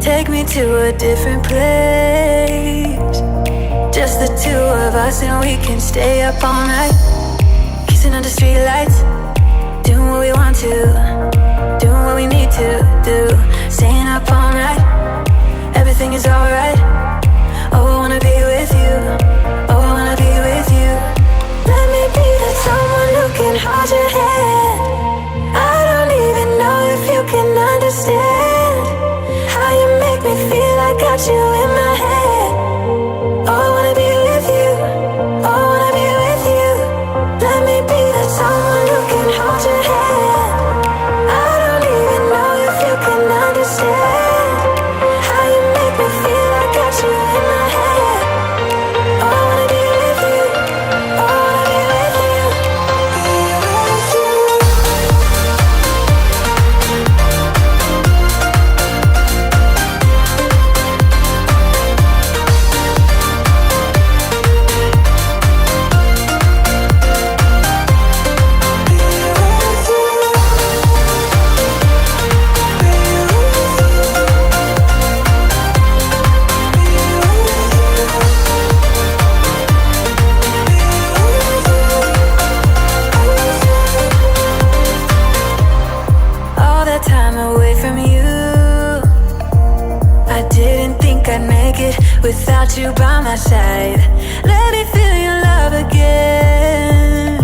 Take me to a different place. Just the two of us and we can stay up all night. Kissing under streetlights, doing what we want to, doing what we need to do. Staying up all night, everything is alright. Oh, I wanna be with you. Oh, I wanna be with you. Let me be the someone who can hold your hand. I don't even know if you can understand how you make me feel. I got you in my head. Oh, I wanna be with you. Oh, I wanna be with you. Let me be the someone who can hold your hand. I don't even know if you can understand how you make me feel. I got you in my head. Oh, I wanna be with you. Oh, I wanna be with you. Be with you. All that time away from you, I didn't think I'd make it without you by my side. Let me feel your love again.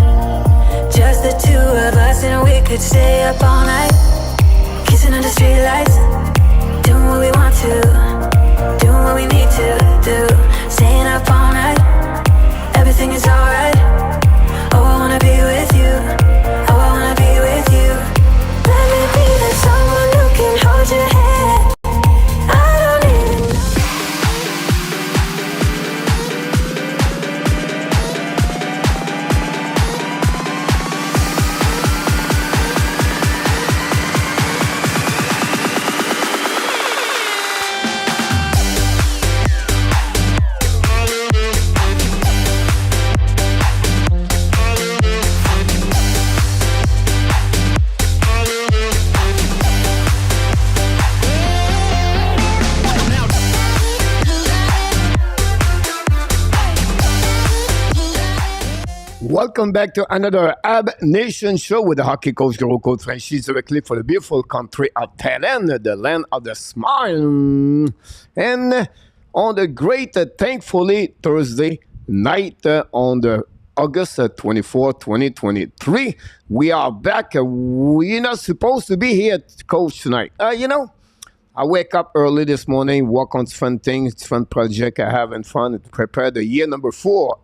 Just the two of us and we could stay up all night. Kissing under streetlights, doing what we want to, doing what we need to do. Staying up all night, everything is alright. Oh, I wanna be with you. Oh, I wanna be with you. Let me be the someone who can hold your hand. I don't even know. Welcome back to another Habs Nation show with the hockey coach, Gros Coach Frenchy, directly for the beautiful country of Thailand, the land of the smile. And on the great, thankfully, Thursday night on the August 24, 2023, we are back. We're not supposed to be here, coach, tonight. I wake up early this morning, work on fun things, fun project I have in front, and prepare the year number 4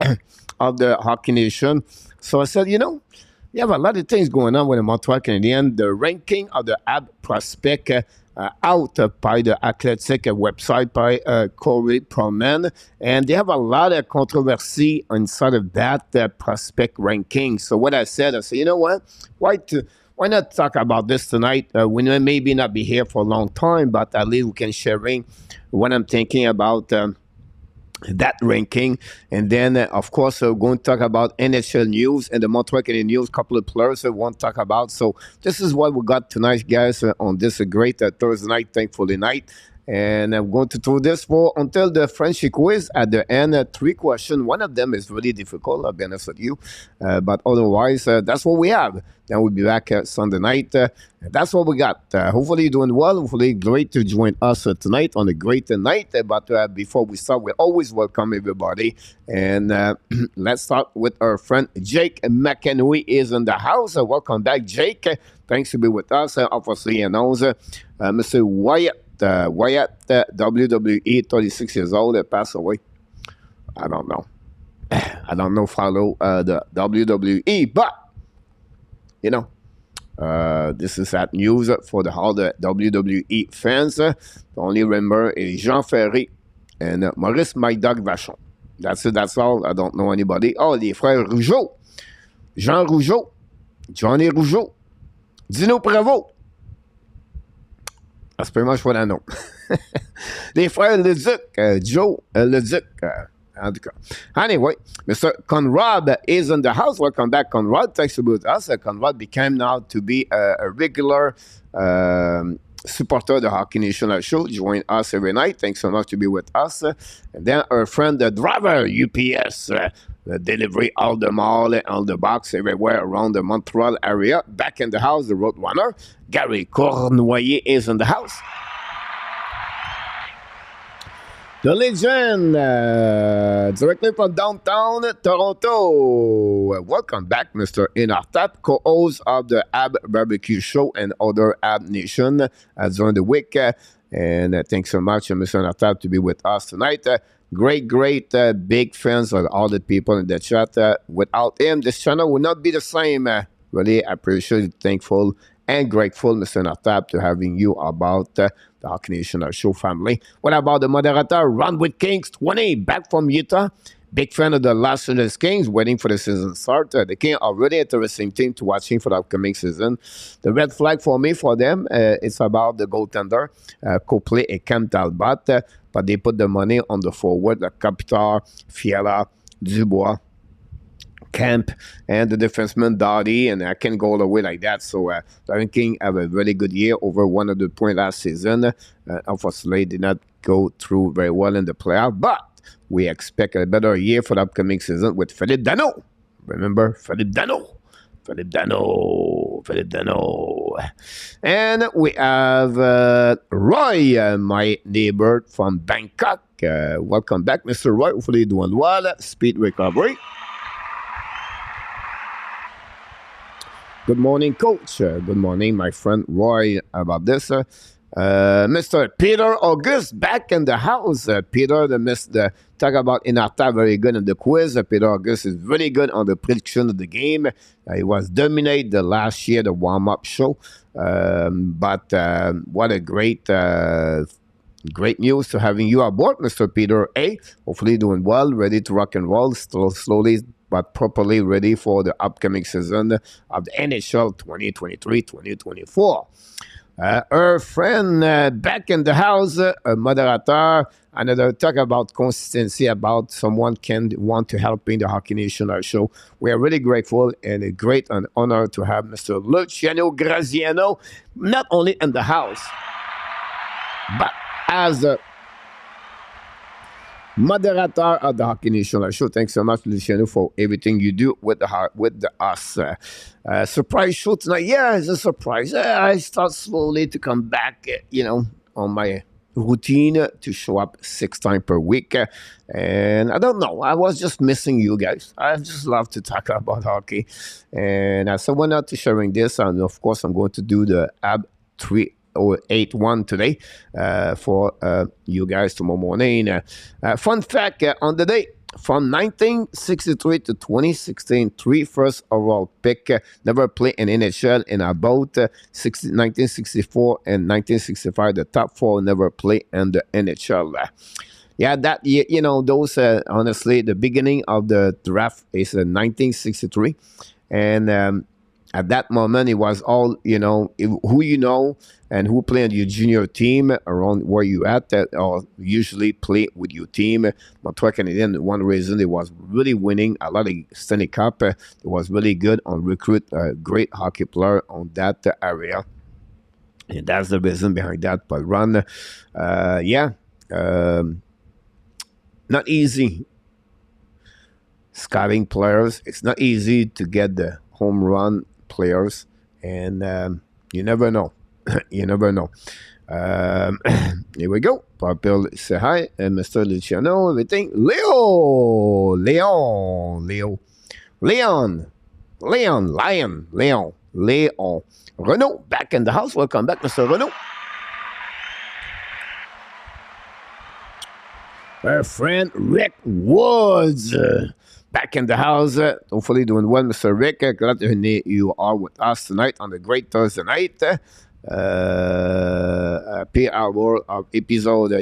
of the Hockey Nation. So I said, you have a lot of things going on with the Montreal Canadiens. The ranking of the Habs prospect out by the Athletic website by Corey Promen. And they have a lot of controversy inside of that prospect ranking. So what I said, you know what? Why not talk about this tonight? We may maybe not be here for a long time, but at least we can share what I'm thinking about that ranking. And then, of course, we're going to talk about NHL news and the Montreal Canadiens news, couple of players we want to talk about. So this is what we got tonight, guys, on this great Thursday night, thankfully night. And I'm going to throw this for until the Frenchy Quiz at the end. 3 questions. One of them is really difficult, I'll be honest with you. But otherwise, that's what we have. Then we'll be back Sunday night. That's what we got. Hopefully you're doing well. Hopefully great to join us tonight on a great night. But before we start, we always welcome everybody. And let's start with our friend Jake McEnwee is in the house. Welcome back, Jake. Thanks to be with us. Obviously, announcer Mr. Wyatt. WWE, 36 years old, passed away. I don't know, follow the WWE, but, this is that news for all the WWE fans. The only remember is Jean Ferry and Maurice Mike Dog Vachon. That's it, that's all. I don't know anybody. Oh, les frères Rougeau. Jean Rougeau. Johnny Rougeau. Dino Prévost. That's pretty much what I know. Les frères Leduc, Joe Leduc, en tout cas. Anyway, Mr. Conrad is in the house. Welcome back, Conrad. Thanks for being with us. Conrad became now to be a regular supporter of the Hockey Nation show. Join us every night. Thanks so much to be with us. And then our friend, the driver, UPS, the delivery, all the mall, all the box, everywhere around the Montreal area. Back in the house, the road runner, Gary Cournoyer is in the house. The legend, directly from downtown Toronto. Welcome back, Mr. Inartap, co-host of the Ab Barbecue Show and other Ab Nation during the week. And thanks so much, Mr. Inartap, to be with us tonight. Great, big fans of all the people in the chat. Without him, this channel would not be the same. Really appreciate, thankful, and grateful, Mr. Inartap, to having you about the Hockey Nation show family. What about the moderator, Run with Kings 20, back from Utah? Big fan of the Los Angeles Kings, waiting for the season start. The Kings are really interesting team to watching for the upcoming season. The red flag for me, for them, it's about the goaltender, Copley and Cam Talbot, but they put the money on the forward, like Kopitar, Fiala, Dubois, Camp, and the defenseman Doughty, and I can't go all the way like that. So the King have a really good year, over 100 points last season. Unfortunately, did not go through very well in the playoff, but we expect a better year for the upcoming season with Philippe Danault. Remember, Philippe Danault. And we have Roy, my neighbor from Bangkok. Welcome back, Mr. Roy. Hopefully you're doing well. Speed recovery. Good morning, Coach. Good morning, my friend Roy, about this. Mr. Peter August back in the house. Peter, the talk about Inarta, very good in the quiz. Peter August is really good on the prediction of the game. He was dominated the last year, the warm-up show. But what a great news to having you aboard, Mr. Peter A. Hopefully doing well, ready to rock and roll, still slowly but properly ready for the upcoming season of the NHL 2023-2024. Our friend back in the house, a moderator, another talk about consistency, about someone can want to help in the Hockey Nation show. We are really grateful and a great and honor to have Mr. Luciano Graziano, not only in the house, but as a moderator of the Hockey Nation show. Thanks so much, Luciano, for everything you do with us. Surprise show tonight. Yeah, it's a surprise. I start slowly to come back, on my routine to show up 6 times per week. And I don't know. I was just missing you guys. I just love to talk about hockey. And so why not to sharing this? And of course, I'm going to do the AB 308-1 today for you guys tomorrow morning. Fun fact on the day, from 1963 to 2016, 3 first overall pick, never played in NHL, in about 1964 and 1965, the top 4 never played in the NHL. Yeah, that year, those, honestly, the beginning of the draft is 1963. And at that moment, it was all, who and who play on your junior team around where you at, or usually play with your team. Montreal Canadiens, one reason they was really winning a lot of Stanley Cup. It was really good on recruit great hockey player on that area. And that's the reason behind that. But run, not easy. Scouting players, it's not easy to get the home run players, and you never know. You never know. Here we go. Papel say hi, and Mr. Luciano, everything. Leon. Renaud, back in the house. Welcome back, Mr. Renaud. Our friend Rick Woods. Back in the house, hopefully doing well, Mr. Rick. Glad to you are with us tonight on the great Thursday night. P-hour of episode,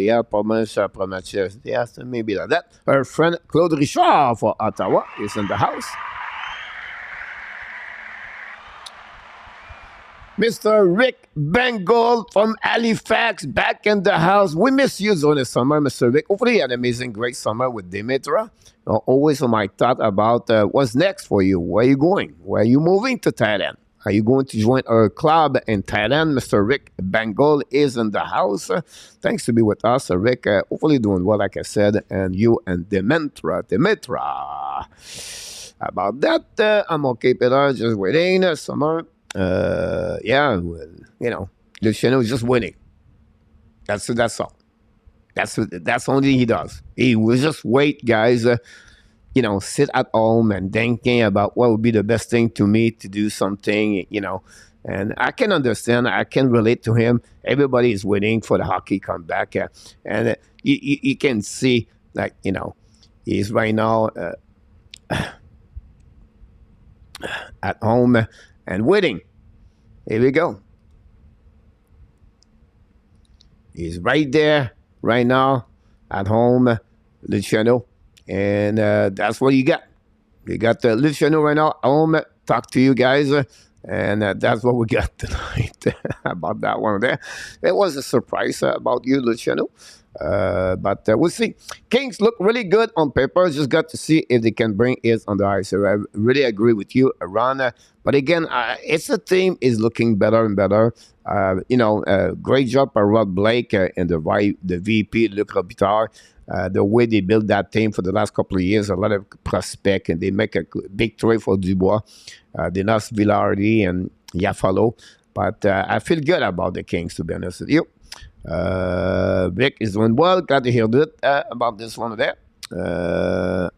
yes, maybe like that. Our friend Claude Richard for Ottawa is in the house. Mr. Rick Bengal from Halifax, back in the house. We miss you during the summer, Mr. Rick. Hopefully you had an amazing, great summer with Dimitra. Always on my thought about what's next for you. Where are you going? Where are you moving to Thailand? Are you going to join our club in Thailand? Mr. Rick Bengal is in the house. Thanks to be with us, Rick. Hopefully doing well, like I said. And you and Dimitra. About that, I'm okay, Peter. Just waiting. Summer. Yeah, well, you know, Luciano is just waiting. That's all. That's only he does. He will just wait, guys. You know, sit at home and thinking about what would be the best thing to me to do something, you know. And I can understand. I can relate to him. Everybody is waiting for the hockey comeback. And you can see, like, you know, he's right now at home and waiting. Here we go. He's right there, right now, at home, Luciano. And that's what you got. You got Luciano right now, home, talk to you guys. And that's what we got tonight about that one there. It was a surprise about you, Luciano. But we'll see. Kings look really good on paper. Just got to see if they can bring it on the ice. So I really agree with you, Ron. But again, it's a team is looking better and better. You know, great job by Rod Blake and the VP, Luc Robitaille. The way they built that team for the last couple of years, a lot of prospect, and they make a big trade for Dubois. They lost Villardi and Yafalo. But I feel good about the Kings, to be honest with you. Vic is doing well. Glad to hear that about this one there.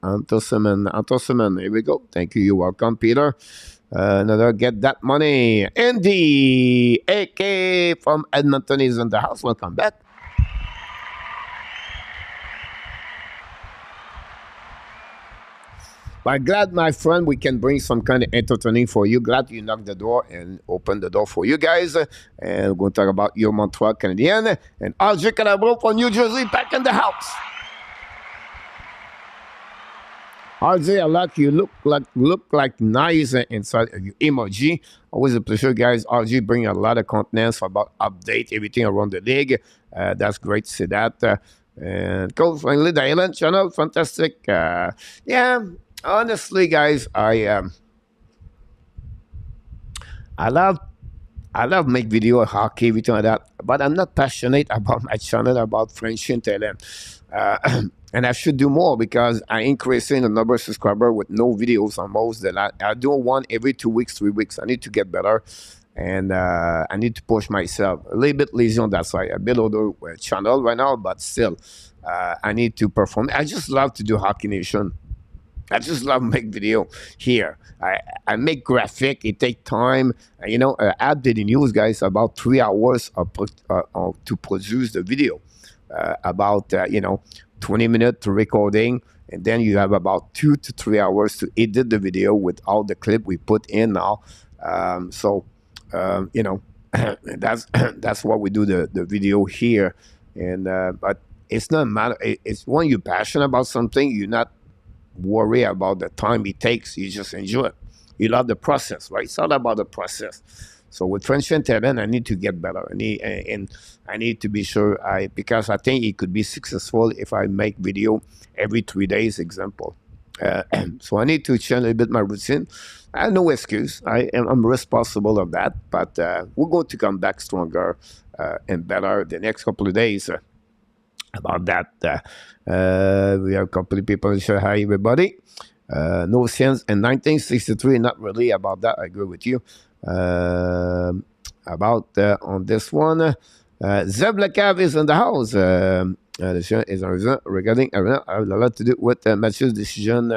Antoseman, here we go. Thank you. You're welcome, Peter. Another get that money. Andy, AK from Edmonton, is in the house. Welcome back. But glad, my friend, we can bring some kind of entertaining for you. Glad you knocked the door and opened the door for you guys. And we're going to talk about your Montreal Canadiens. And RJ Calabro from New Jersey back in the house. RJ, I like you. Look like nice inside of your emoji. Always a pleasure, guys. RJ bring a lot of contents about update, everything around the league. That's great to see that. And Coach finally, the Island channel, fantastic. Yeah. Honestly, guys, I love make video hockey, everything like that, but I'm not passionate about my channel about Frenchy and talent. And I should do more because I'm increasing the number of subscribers with no videos almost. That I do one every 2 weeks, 3 weeks. I need to get better, and I need to push myself. A little bit lazy on that side. A bit older channel right now, but still, I need to perform. I just love to do Hockey Nation. I just love make video here. I make graphic. It take time. You know, I did the news, guys, about 3 hours to produce the video. About, you know, 20 minutes to recording. And then you have about 2 to 3 hours to edit the video with all the clip we put in now. You know, that's what we do the video here. And but it's not matter. It's when you're passionate about something, you're not worry about the time it takes. You just enjoy it. You love the process, right? It's all about the process. So with Frenchy and talent, I need to get better. And I need to be sure because I think it could be successful if I make video every 3 days, example. So I need to change a little bit my routine. I have no excuse. I'm responsible of that. But we're going to come back stronger and better the next couple of days. About that, we have a couple of people who say hi, everybody. No sense in 1963, not really about that. I agree with you. About on this one, Zeb Lecav is in the house. Is regarding I have a lot to do with Matthew's decision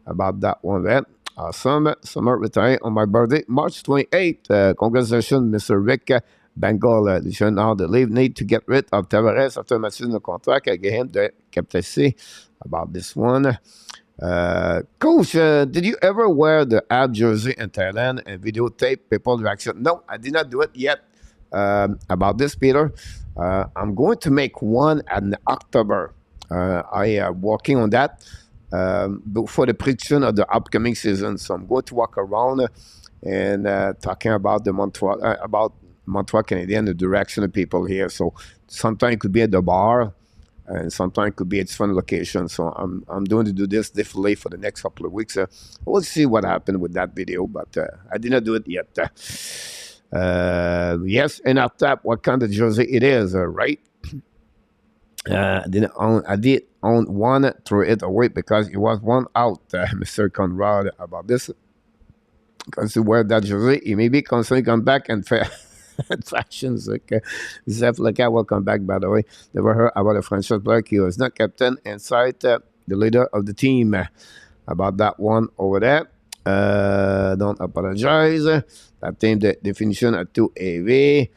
about that one. There, awesome. Summer retiring on my birthday, March 28th. Congratulations, Mr. Rick Bengal. Now the league need to get rid of Tavares after Matthew's contract. I gave him the captaincy. About this one. Coach, did you ever wear the Habs jersey in Thailand and videotape people reaction? No, I did not do it yet. About this, Peter, I'm going to make one in October. I am working on that for the prediction of the upcoming season. So I'm going to walk around and talking about the Montreal Canadiens, the direction of people here. So sometimes it could be at the bar. and sometimes it could be a different location. So I'm going to do this differently for the next couple of weeks. We'll see what happened with that video, but I did not do it yet. Yes, and up top, what kind of jersey it is, right? I did own one, threw it away because it was one out. Mr. Conrad about this. Because to wear that jersey, he may be constantly come back and factions. Okay. Zef Leca, welcome back, by the way. Never heard about a French player. He was not captain inside the leader of the team. About that one over there. Don't apologize. That team, the definition at 2AV.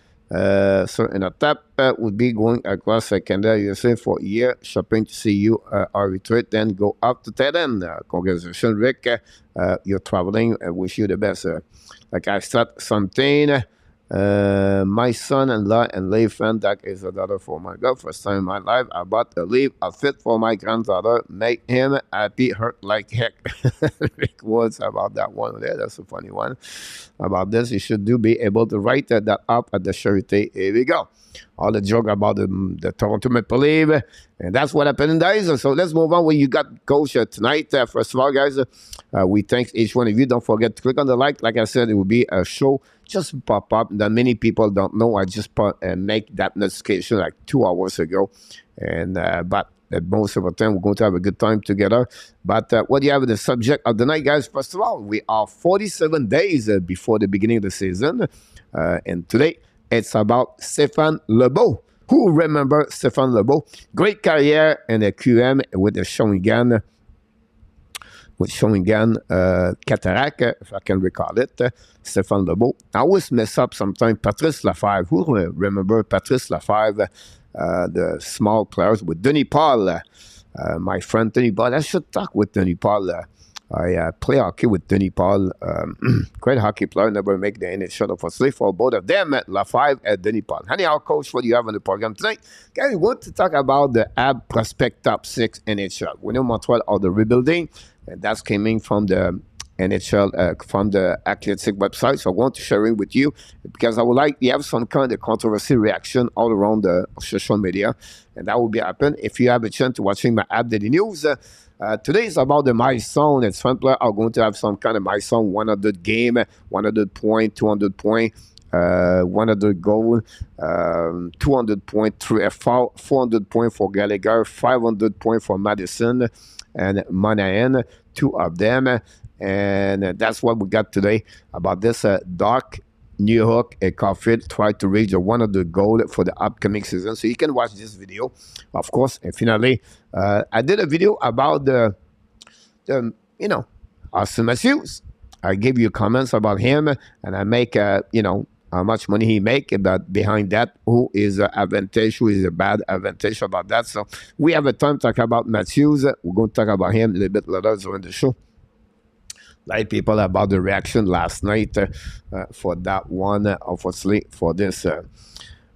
So in the top would be going across Canada, USA for a year, shopping to see you arbitrate, then go up to Teden. Congratulations, Rick. You're traveling. I wish you the best. Like I start something. My son-in-law and Leigh friend, that is a daughter for my girl. First time in my life, I bought a leave outfit for my granddaughter. Make him happy, hurt like heck. Rick words about that one there. That's a funny one. About this, you should be able to write that up at the Charité. Here we go. All the joke about the Toronto Maple Leaf, and that's what happened, guys. So let's move on. Where you got coach tonight. First of all, guys, we thank each one of you. Don't forget to click on the like. Like I said, it will be a show just pop up that many people don't know. I just make that notification like 2 hours ago, and but most of the time we're going to have a good time together. But what do you have in the subject of the night, guys? First of all, we are 47 days before the beginning of the season, and today it's about Stéphane Lebeau. Who remember Stéphane Lebeau? Great career in the QM with the Shawinigan. With Shawinigan Cataract, if I can recall it, Stéphane Lebeau. I always mess up sometimes. Patrice Lefebvre. Who remember Patrice Lefebvre? The small players with Denis Paul. My friend Denis Paul. I should talk with Denis Paul. I play hockey with Denis Paul. Great hockey player. Never make the NHL, unfortunately, for both of them, Lefebvre and Denis Paul. Anyhow, coach, what do you have on the program tonight? Guys, we want to talk about the AB Prospect Top 6 NHL. We know Montreal are the rebuilding, and that's coming from the NHL, from the Athletic website. So I want to share it with you because I would like you have some kind of controversy reaction all around the social media, and that will be happen if you have a chance to watching my AB Daily News. Today is about the milestone. It's fun players are going to have some kind of milestone, 100 game, 100 point, 200 point, 100 goal, 200 point, 400 point for Gallagher, 500 point for Madison and Monahan, two of them. And that's what we got today about this Doc Newhook and Caulfield try to reach the 100 goal for the upcoming season. So you can watch this video, of course. And finally, I did a video about the Austin Matthews. I gave you comments about him, and I make how much money he make, but behind that, who is an advantage, who is a bad advantage about that. So we have a time to talk about Matthews. We're going to talk about him a little bit later during the show. Like people about the reaction last night for that one, obviously, for this.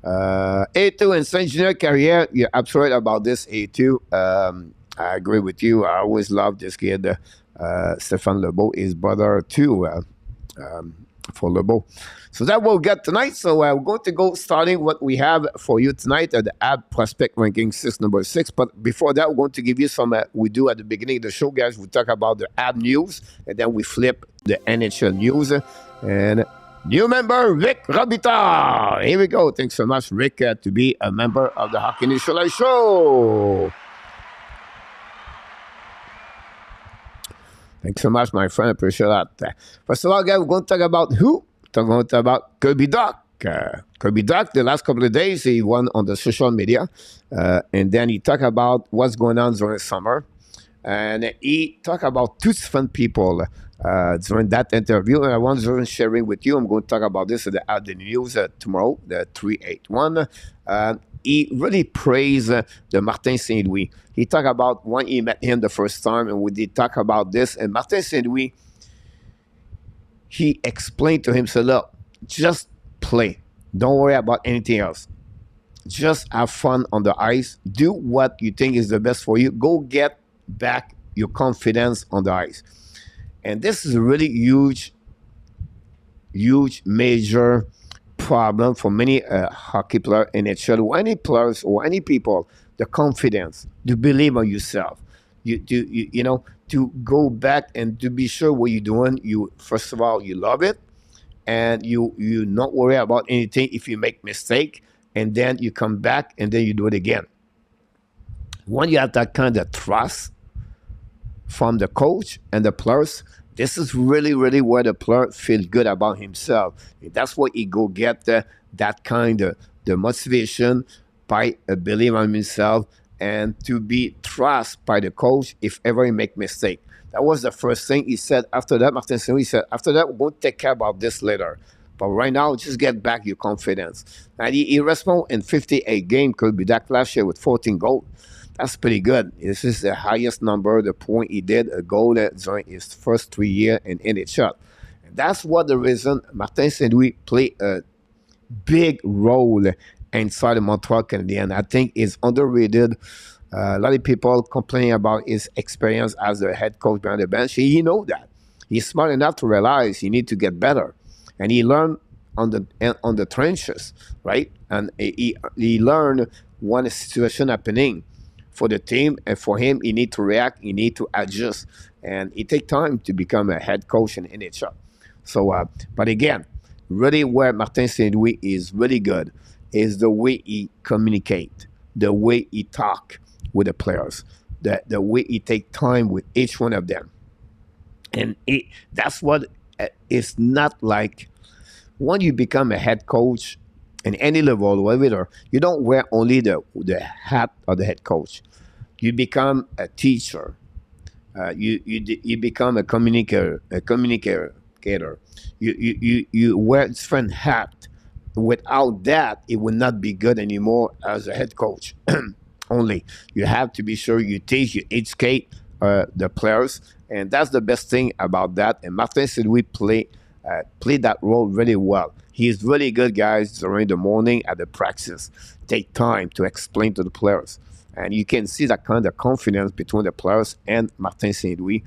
A2 and Saint-Junior career, you're absolutely about this, A2. I agree with you. I always love this kid, Stéphane Lebeau, his brother too, for Lebeau. So that's what we got tonight. So we're going to go starting what we have for you tonight at the AB Prospect Ranking 6, number 6. But before that, we're going to give you some, we do at the beginning of the show, guys. We talk about the AB news, and then we flip the NHL news. And new member, Rick Robitaille. Here we go. Thanks so much, Rick, to be a member of the Hockey Nation Live Show. Thanks so much, my friend. I appreciate that. First of all, guys, we're going to talk about who? We're going to talk about Kirby Dach. Kirby Dach, the last couple of days, he went on the social media. And then he talked about what's going on during the summer. And he talked about two different people during that interview. And I want to share with you. I'm going to talk about this at the news tomorrow, the 381. He really praised the Martin St. Louis. He talked about when he met him the first time, and we did talk about this. And Martin St. Louis, he explained to him, said, look, just play. Don't worry about anything else. Just have fun on the ice. Do what you think is the best for you. Go get back your confidence on the ice. And this is a really huge, major problem for many hockey players in NHL, or any players or any people the confidence, to believe on yourself. You know, to go back and to be sure what you're doing. You first of all, you love it, and you not worry about anything if you make mistake, and then you come back and then you do it again. When you have that kind of trust from the coach and the players, this is really where the player feels good about himself. That's what he go get that kind of the motivation by believe on himself and to be trust by the coach if ever he make mistake. That was the first thing he said. After that, Martin Saint-Louis said, after that, we'll take care about this later. But right now, just get back your confidence. And he responded in 58 games, could be that last year with 14 goals. That's pretty good. This is the highest number, the point he did, a goal during his first 3 years in NHL. And that's what the reason Martin Saint-Louis played a big role inside the Montreal Canadiens. I think is underrated. A lot of people complaining about his experience as the head coach behind the bench. He know that. He's smart enough to realize he need to get better. And he learned on the trenches, right? And he learned when a situation happening for the team, and for him, he need to react, he need to adjust, and it take time to become a head coach in NHL. So, but again, really where Martin Saint-Louis is really good is the way he communicate, the way he talk with the players, the way he take time with each one of them, and that's what it's not like when you become a head coach in any level, whatever. You don't wear only the hat of the head coach. You become a teacher. You become a communicator. You wear different hat. Without that, it will not be good anymore as a head coach. Only you have to be sure you teach, you educate the players, and that's the best thing about that. And Martin Saint-Louis play that role really well. He's really good, guys, during the morning at the practice. Take time to explain to the players. And you can see that kind of confidence between the players and Martin Saint-Louis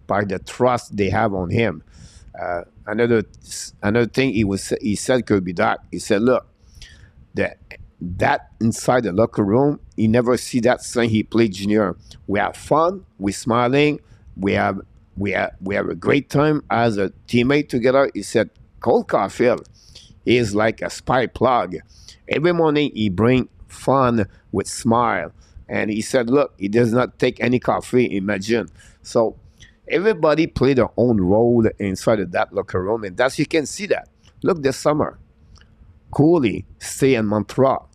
by the trust they have on him. Another thing he said could be that. He said, look, that inside the locker room, he never see that since he played junior. We have fun, we're smiling, we have a great time as a teammate together. He said, Cole Caulfield is like a spy plug. Every morning he bring fun with smile. And he said, look, he does not take any coffee, imagine. So everybody play their own role inside of that locker room. And that's, you can see that. Look, this summer, Cooley stay in Montreal.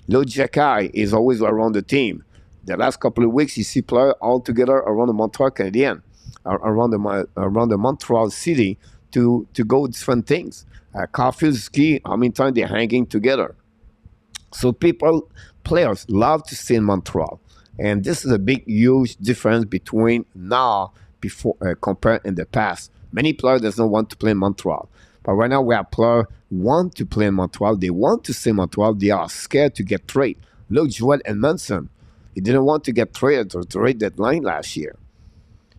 Luc Jacky is always around the team. The last couple of weeks, you see players all together around the Montreal Canadiens, around the Montreal city to go different things. Caulfield ski, how many times they're hanging together. So players love to stay in Montreal. And this is a big, huge difference between now compared in the past. Many players does not want to play in Montreal. But right now we have players want to play in Montreal. They want to stay in Montreal. They are scared to get traded. Look, Joel Edmondson. He didn't want to get traded to the trade deadline last year.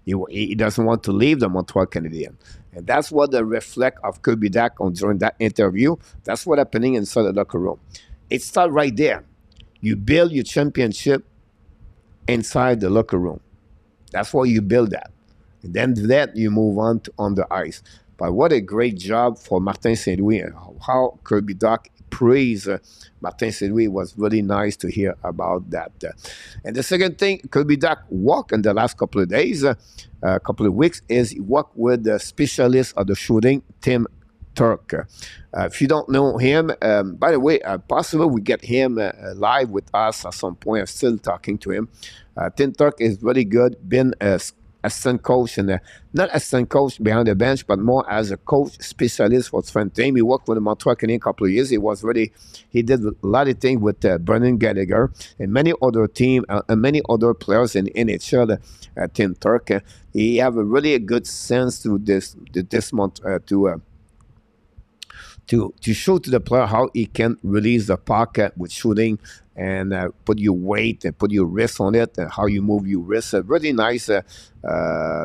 He doesn't want to leave the Montreal Canadiens. And that's what the reflect of Kirby Dak on during that interview. That's what's happening inside the locker room. It starts right there. You build your championship inside the locker room. That's why you build that. And then that you move on the ice. But what a great job for Martin Saint-Louis. How Kirby Dak praised Martin Saint-Louis was really nice to hear about that. And the second thing, Kirby Dak walked in the last couple of days, couple of weeks, is he walked with the specialist of the shooting, Tim Turk. If you don't know him, by the way, possibly we get him live with us at some point. I'm still talking to him. Tim Turk is really good, been assistant coach, and not assistant coach behind the bench, but more as a coach specialist for different team. He worked with the Montreal Canadiens a couple of years. He did a lot of things with Brendan Gallagher and many other team and many other players in NHL. Tim Turk, he have a really a good sense to this month to show to the player how he can release the puck with shooting and put your weight and put your wrist on it and how you move your wrist. Really nice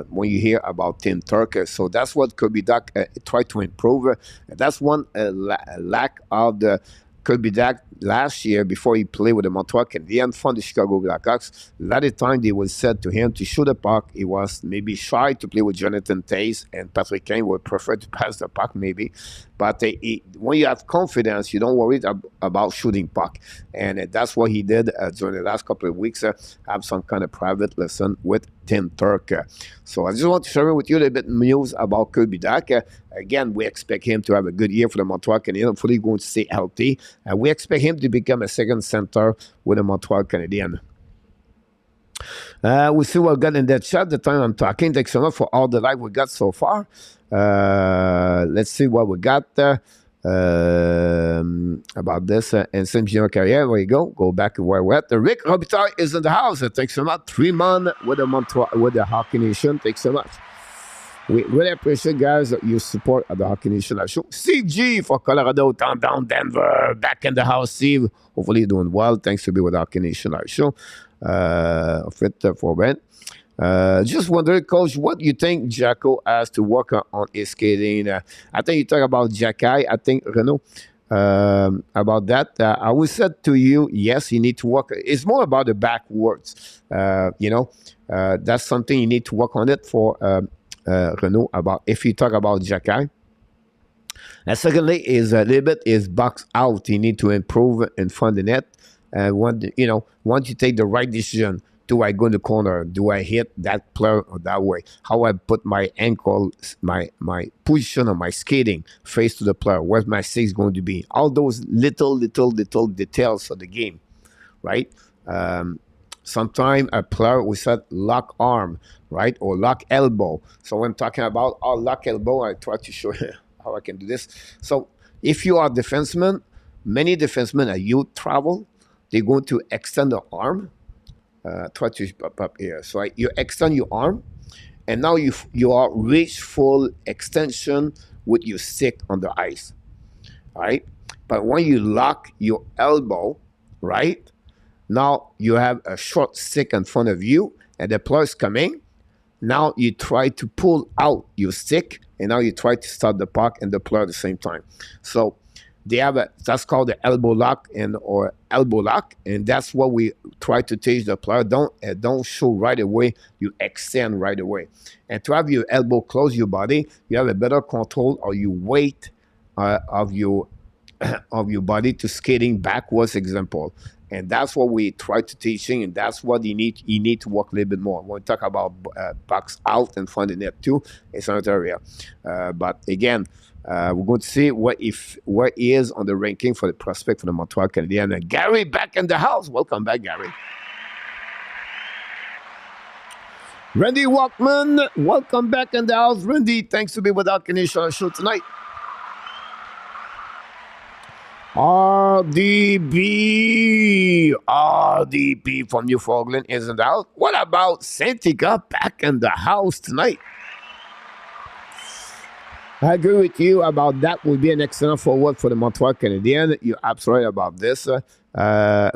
when you hear about Tim Turk. So that's what Kirby Dak tried to improve. That's one lack of the Kirby Dak last year, before he played with the Montreal Canadiens from the Chicago Blackhawks, a lot of time they would said to him to shoot the puck. He was maybe shy to play with Jonathan Taze, and Patrick Kane would prefer to pass the puck maybe. But when you have confidence, you don't worry about shooting puck. And that's what he did during the last couple of weeks, have some kind of private lesson with Tim Turk. So I just want to share with you a little bit news about Kirby Dak. Again, we expect him to have a good year for the Montreal Canadiens. Hopefully, he's going to stay healthy. We expect him to become a second center with the Montreal Canadiens. We see what we got in that chat. The time I'm talking. Thanks so much for all the live we got so far. Let's see what we got about this. And same junior career. There you go. Go back to where we're at. Rick Robitaille is in the house. Thanks so much. 3 months with the Hockey Nation. Thanks so much. We really appreciate, guys, your support at the Hockey Nation Live Show. Steve G for Colorado, down Denver. Back in the house, Steve. Hopefully you're doing well. Thanks to be with the Hockey Nation Live Show. Fit for Ben. Just wondering, Coach, what you think Jacko has to work on his skating? I think you talk about Jacky. I think, Renaud, about that. I always said to you, yes, you need to work. It's more about the backwards. That's something you need to work on it for Renaud, about if you talk about Jacky. And secondly, is a little bit is box out. You need to improve in front of the net. Once you take the right decision, do I go in the corner? Do I hit that player or that way? How I put my ankle, my position on my skating face to the player? Where's my six going to be? All those little details of the game, right? Sometimes a player we said lock arm, right, or lock elbow. So when I'm talking about lock elbow, I try to show you how I can do this. So if you are a defenseman, many defensemen at youth travel, they're going to extend the arm. Try to pop up here. So you extend your arm, and now you are reach full extension with your stick on the ice, right? But when you lock your elbow, right, now you have a short stick in front of you, and the player is coming. Now you try to pull out your stick, and now you try to start the puck and the player at the same time. So they have that's called the elbow lock or elbow lock, and that's what we try to teach the player. Don't show right away. You extend right away, and to have your elbow close your body, you have a better control or your weight of your body to skating backwards. Example, and that's what we try to teaching, and that's what you need to work a little bit more. When we talk about box out in front of the net too, it's another area. But again. We're going to see where he is on the ranking for the prospect for the Montreal Canadiens. And Gary back in the house. Welcome back, Gary. Randy Walkman, welcome back in the house. Randy, thanks to be with our Canadian show tonight. RDP from Newfoundland is in the house. What about Santika back in the house tonight? I agree with you about that. Would be an excellent forward for the Montreal Canadiens. You're absolutely right about this.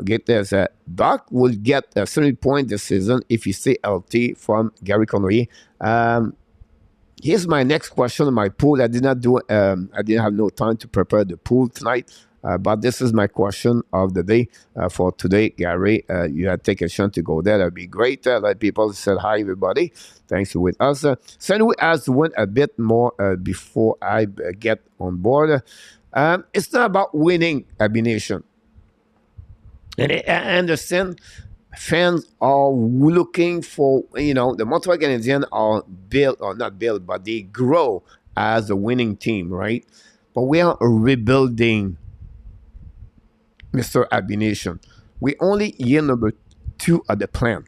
Get this. Doc will get a 70 point this season if he stay healthy from Gary Cournoyer. Here's my next question on my pool. I didn't have no time to prepare the pool tonight. But this is my question of the day for today, Gary. You had to take a chance to go there. That'd be great. Let people say hi, everybody. Thanks for with us. St. Louis has to win a bit more before I get on board. It's not about winning, Habs Nation. And I understand fans are looking for, the Montreal Canadiens are built, or not built, but they grow as a winning team, right? But we are rebuilding, Mr. Habs Nation. We only year number 2 of the plan.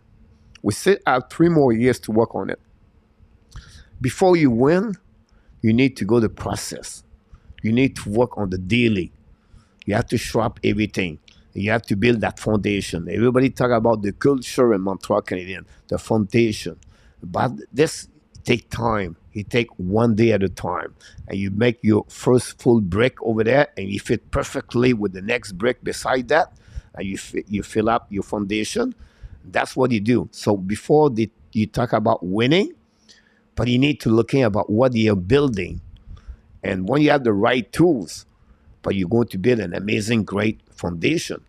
We still have 3 more years to work on it. Before you win, you need to go the process. You need to work on the daily. You have to show up everything. You have to build that foundation. Everybody talk about the culture in Montreal Canadiens, the foundation. But this takes time. It takes one day at a time. And you make your first full brick over there, and you fit perfectly with the next brick beside that. And you fill up your foundation. That's what you do. So before you talk about winning, but you need to look about what you're building. And when you have the right tools, but you're going to build an amazing, great foundation.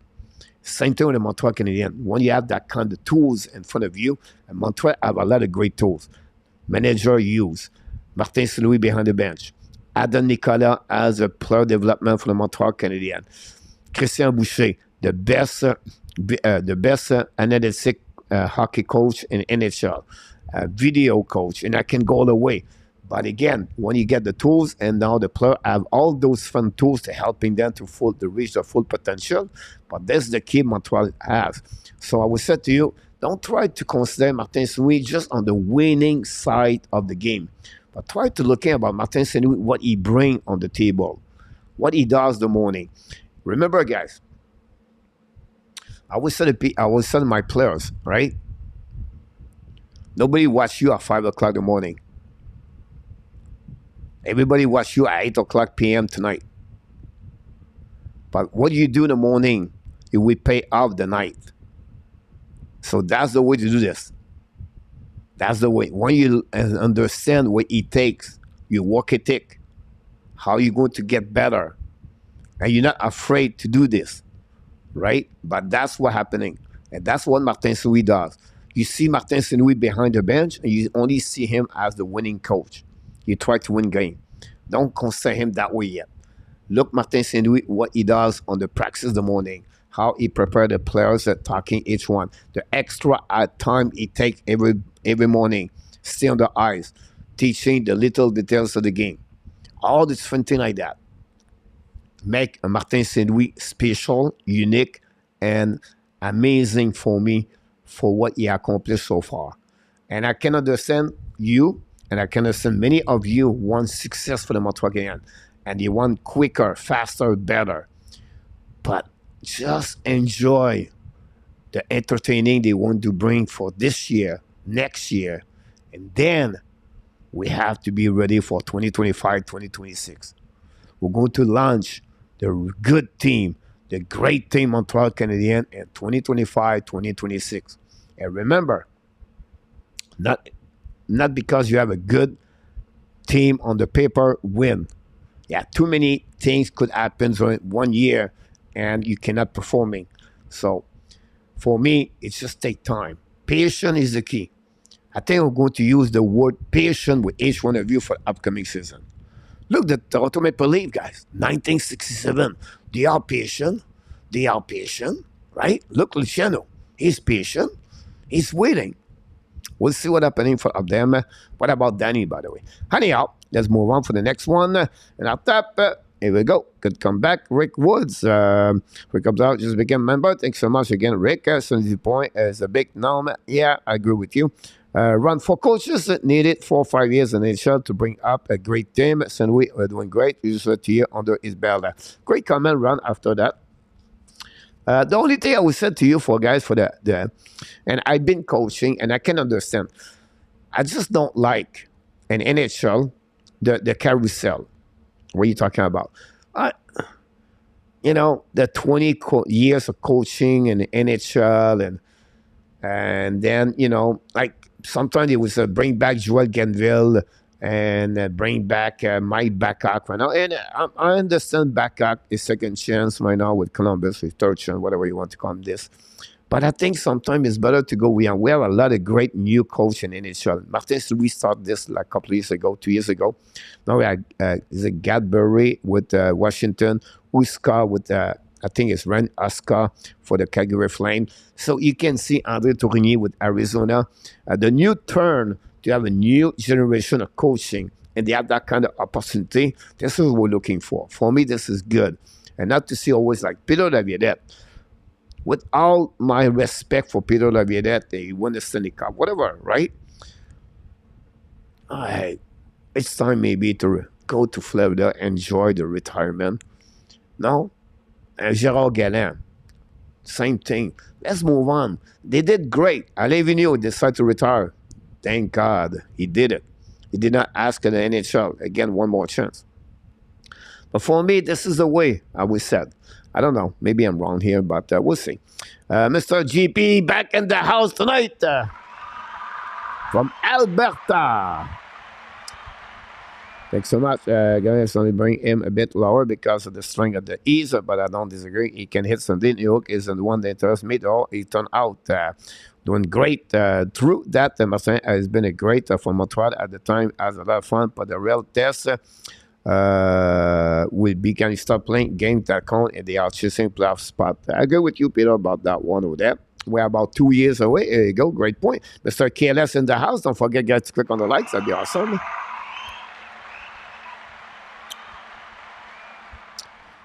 Same thing with the Montreal Canadiens. When you have that kind of tools in front of you, and Montreal have a lot of great tools. Manager use Martin St-Louis behind the bench. Adam Nicolas as a player development for the Montreal Canadiens. Christian Boucher, the best analytic hockey coach in NHL, video coach, and I can go all the way. But again, when you get the tools, and now the player have all those fun tools to helping them to reach their full potential. But that's the key Montreal has. So I would say to you, don't try to consider Martin St-Louis just on the winning side of the game. But try to look at about Martin St-Louis, what he brings on the table, what he does the morning. Remember, guys, I always tell my players, right? Nobody watch you at 5 o'clock in the morning. Everybody watch you at 8 o'clock p.m. tonight. But what you do in the morning, it will pay off the night. So that's the way to do this. That's the way. When you understand what it takes, your work ethic, how you're going to get better, and you're not afraid to do this, right? But that's what's happening. And that's what Martin St-Louis does. You see Martin St-Louis behind the bench, and you only see him as the winning coach. You try to win game. Don't consider him that way yet. Look, Martin St-Louis, what he does on the practice in the morning, how he prepares the players at talking each one, the extra time he takes every morning, stay on the ice, teaching the little details of the game. All this fun thing like that make Martin St-Louis special, unique, and amazing for me for what he accomplished so far. And I can understand you, and I can understand many of you want success for the Montreal Canadiens, and you want quicker, faster, better. But just enjoy the entertaining they want to bring for this year, next year, and then we have to be ready for 2025, 2026. We're going to launch the good team, the great team Montreal Canadiens in 2025, 2026. And remember, not because you have a good team on the paper, win. Yeah, too many things could happen during 1 year and you cannot performing. So for me, it just take time. Patience is the key. I think I'm going to use the word patient with each one of you for the upcoming season. Look, the Toronto Maple Leafs, guys, 1967. They are patient. They are patient, right? Look, Luciano, he's patient. He's waiting. We'll see what happening for up there. What about DANY, by the way? Anyhow, let's move on for the next one. And I'll tap. Here we go. Good comeback. Rick Woods. Rick comes out, just became a member. Thanks so much again, Rick. 70 point is a big number. Yeah, I agree with you. Run for coaches needed 4 or 5 years in NHL to bring up a great team. And we are doing great. He's a year under his belt. Great comment, run after that. The only thing I would say to you for guys for the and I've been coaching and I can understand. I just don't like in NHL the carousel. What are you talking about? You know, the 20 years of coaching in the NHL and then, you know, like sometimes it was bring back Joel Genville and bring back Mike Babcock right now. And I understand Babcock is second chance right now with Columbus, his third chance, whatever you want to call this. But I think sometimes it's better to go young. We have a lot of great new coaches in NHL. Martin St-Louis started this like a couple of years ago, 2 years ago. Now we have Gadbury with Washington, Uska with, I think it's Ren Uska for the Calgary Flame. So you can see Andre Tourigny with Arizona. The new turn to have a new generation of coaching, and they have that kind of opportunity. This is what we're looking for. For me, this is good. And not to see always like Peter Laviolette. With all my respect for Peter Laviolette, he won the Stanley Cup, whatever, right? It's time maybe to go to Florida, enjoy the retirement. No? And Gérard Galland, same thing. Let's move on. They did great. Alain Vigneault decided to retire. Thank God he did it. He did not ask in the NHL. Again, one more chance. But for me, this is the way I was said. I don't know. Maybe I'm wrong here, but we'll see. Mr. GP back in the house tonight from Alberta. Thanks so much. Guys, only bring him a bit lower because of the strength of the ease, but I don't disagree. He can hit something. New York is the one that interests me, though. He turned out doing great. Through that, Martin has been a great for Montreal at the time, has a lot of fun, but the real test will be can you start playing games that count and they are chasing playoff spot. I agree with you, Peter, about that one over there. We're about 2 years away. There you go. Great point. Mr. KLS in the house. Don't forget, guys, to click on the likes. That'd be awesome.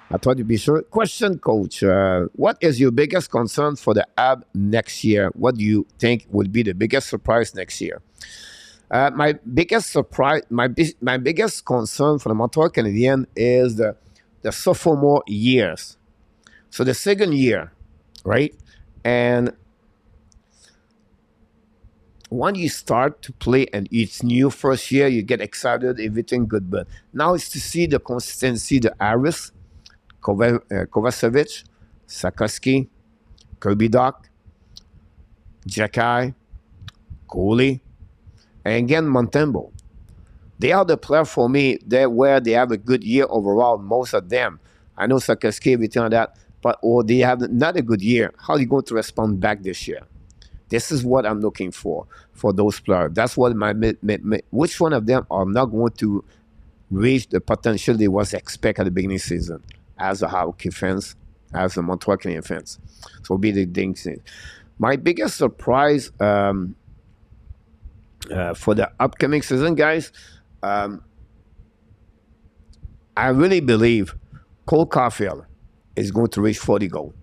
I thought you'd be sure. Question, Coach. What is your biggest concern for the Habs next year? What do you think will be the biggest surprise next year? My biggest surprise, my biggest concern for the Montreal Canadiens is the sophomore years. So the second year, right? And when you start to play and it's new first year, you get excited, everything good. But now it's to see the consistency, the Harris, Kovacevic, Sakoski, Kirby Doc, Jacky, Coley, and again Montembeault. They are the player for me where they have a good year overall, most of them. I know Sakoski, everything like that, but or they have not a good year. How are you going to respond back this year? This is what I'm looking for those players. That's what which one of them are not going to reach the potential they was expect at the beginning of the season as a hockey fans, as a Montreal Canadiens fans. So it'll be the thing. My biggest surprise for the upcoming season, guys, I really believe Cole Caulfield is going to reach 40 goals.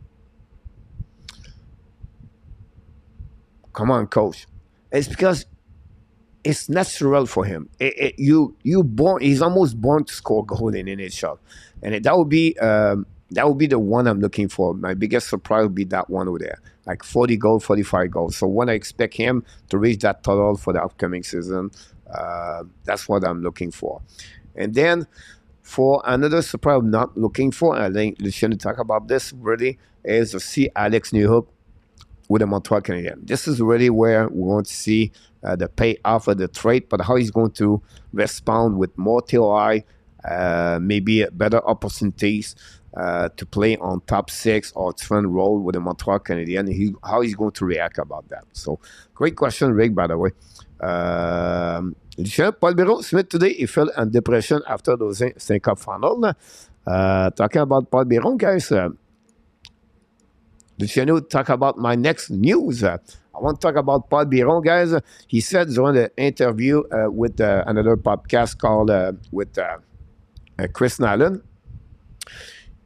Come on, Coach. It's because it's natural for him. He's almost born to score goal in NHL, and that would be the one I'm looking for. My biggest surprise would be that one over there, like 40 goals, 45 goals. So when I expect him to reach that total for the upcoming season, that's what I'm looking for. And then for another surprise I'm not looking for, I think Luciano talk about this really, is to see Alex Newhook with the Montreal Canadiens. This is really where we want to see the payoff of the trade, but how he's going to respond with more TOI, maybe better opportunities to play on top six or different role with the Montreal Canadiens. How he's going to react about that. So, great question, Rick, by the way. Paul Biron Smith today, he fell in depression after those Stanley Cup final. Talking about Paul Biron, guys, Luciano talk about my next news. I want to talk about Paul Biron, guys. He said during the interview with another podcast called with Chris Nyland,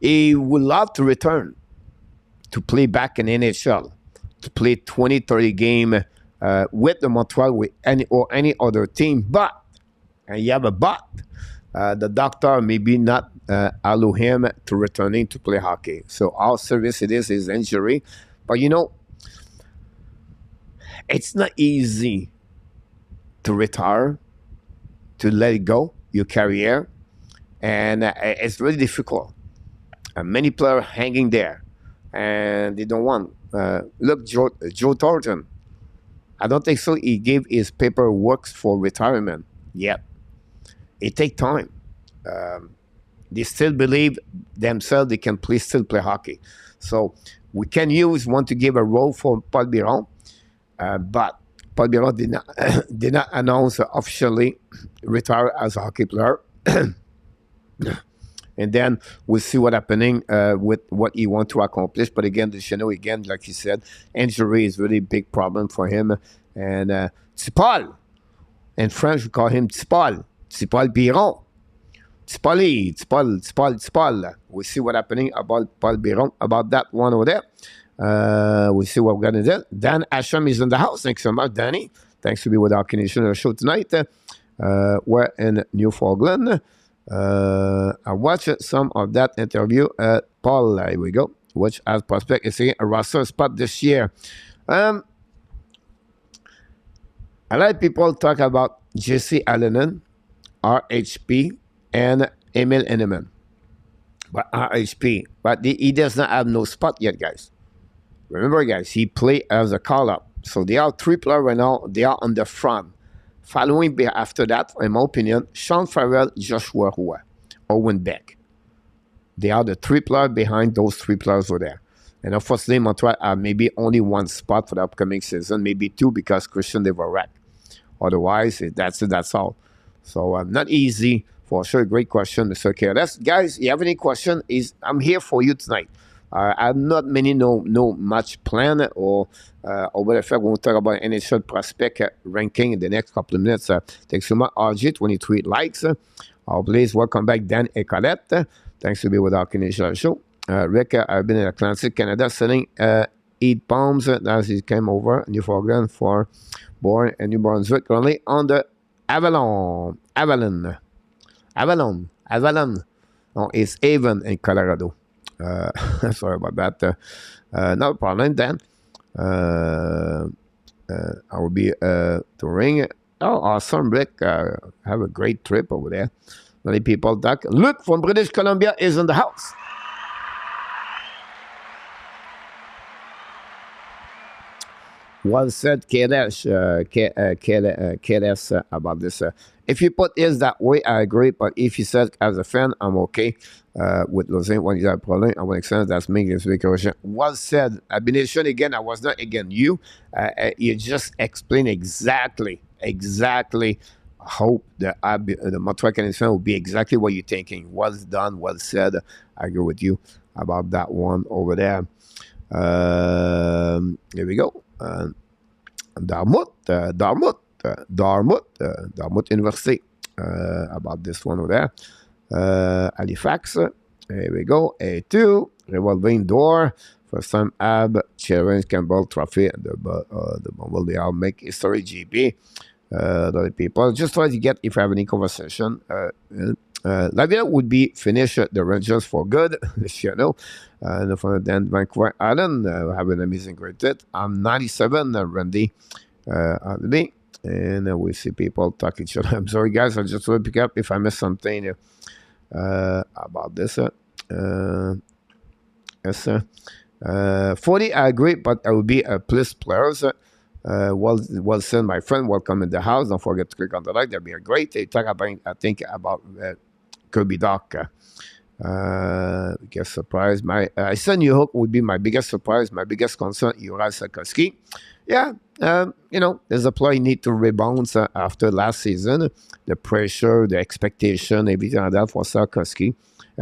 he would love to return to play back in NHL, to play 20, 30 game with the Montreal with any other team. But, and you have a but, the doctor maybe not allow him to returning to play hockey. So how serious it is his injury. But you know, it's not easy to retire, to let it go, your career. And it's really difficult. Many players hanging there. And they don't want. Look, Joe Thornton. I don't think so. He gave his paperwork for retirement yet. It takes time. They still believe themselves they can still play hockey. So we can want to give a role for Paul Biron, but Paul Biron did not announce officially retire as a hockey player. And then we'll see what's happening with what he wants to accomplish. But again, again, like you said, injury is really a big problem for him. And Tsipal, in French we call him Tsipal Biron. Tsipal. We'll see what's happening about Paul Biron, about that one over there. We'll see what we're going to do. Dan Asham is in the house. Thanks so much, Danny. Thanks to be with our Canadian show tonight. We're in Newfoundland. I watched some of that interview. Paul, here we go. Which as prospect is saying a roster spot this year. A lot of people talk about Jesse Allen, RHP, and Emil Henneman. But RHP, but he does not have no spot yet, guys. Remember, guys, he played as a call-up. So they are three players right now. They are on the front Following after that, in my opinion, Sean Farrell, Joshua Roy, Owen Beck. They are the 3 players behind those 3 players over there. And unfortunately, Montreal have maybe only 1 spot for the upcoming season, maybe 2 because Christian Dvorak. Otherwise, that's it, that's all. So not easy for sure. Great question, Mr. KLS. Guys, you have any question? I'm here for you tonight. I have not much plan or whatever. We'll talk about NHL prospect ranking in the next couple of minutes. Thanks so much, RG, 23 likes. Please welcome back Dan and Colette. Thanks to be with our Canadian show. Rick, I've been in Atlantic Canada selling 8 pounds as he came over Newfoundland for born in New Brunswick, currently on the Avalon. No, it's Avon in Colorado. Sorry about that. No problem, Dan. I will be touring. Oh, awesome, Rick. Have a great trip over there. Many people talk. Luke from British Columbia is in the house. Well said, KLS, about this. If you put is that way, I agree. But if you said as a fan, I'm okay with losing when you have a problem. I want to extend that's me. Well said. Abination again. I was not again you. You just explain exactly how the Montreal Canadiens will be exactly what you're thinking. Well done. Well said. I agree with you about that one over there. Here we go. Dartmouth University. About this one over there. Halifax. Here we go. A2. Revolving door. First time Ab Children's Campbell Trophy. The Bumble they all make history GP. The other people. Just try to get if you have any conversation. Lavia would be finished the Rangers for good, LUCIANO. And for then Vancouver Island, have an amazing great hit. I'm 97, Randy. And we see people talking each other. I'm sorry, guys. I just want to pick up if I missed something about this. Yes, 40, I agree, but I will be a plus players. Well said, my friend. Welcome in the house. Don't forget to click on the like. That'd be a great. They talk about, I think, about Kirby Doc. Biggest surprise. I said New York would be my biggest surprise. My biggest concern, Uri Sarkowski. Yeah, there's a player need to rebound after last season. The pressure, the expectation, everything like that for Sarkowski.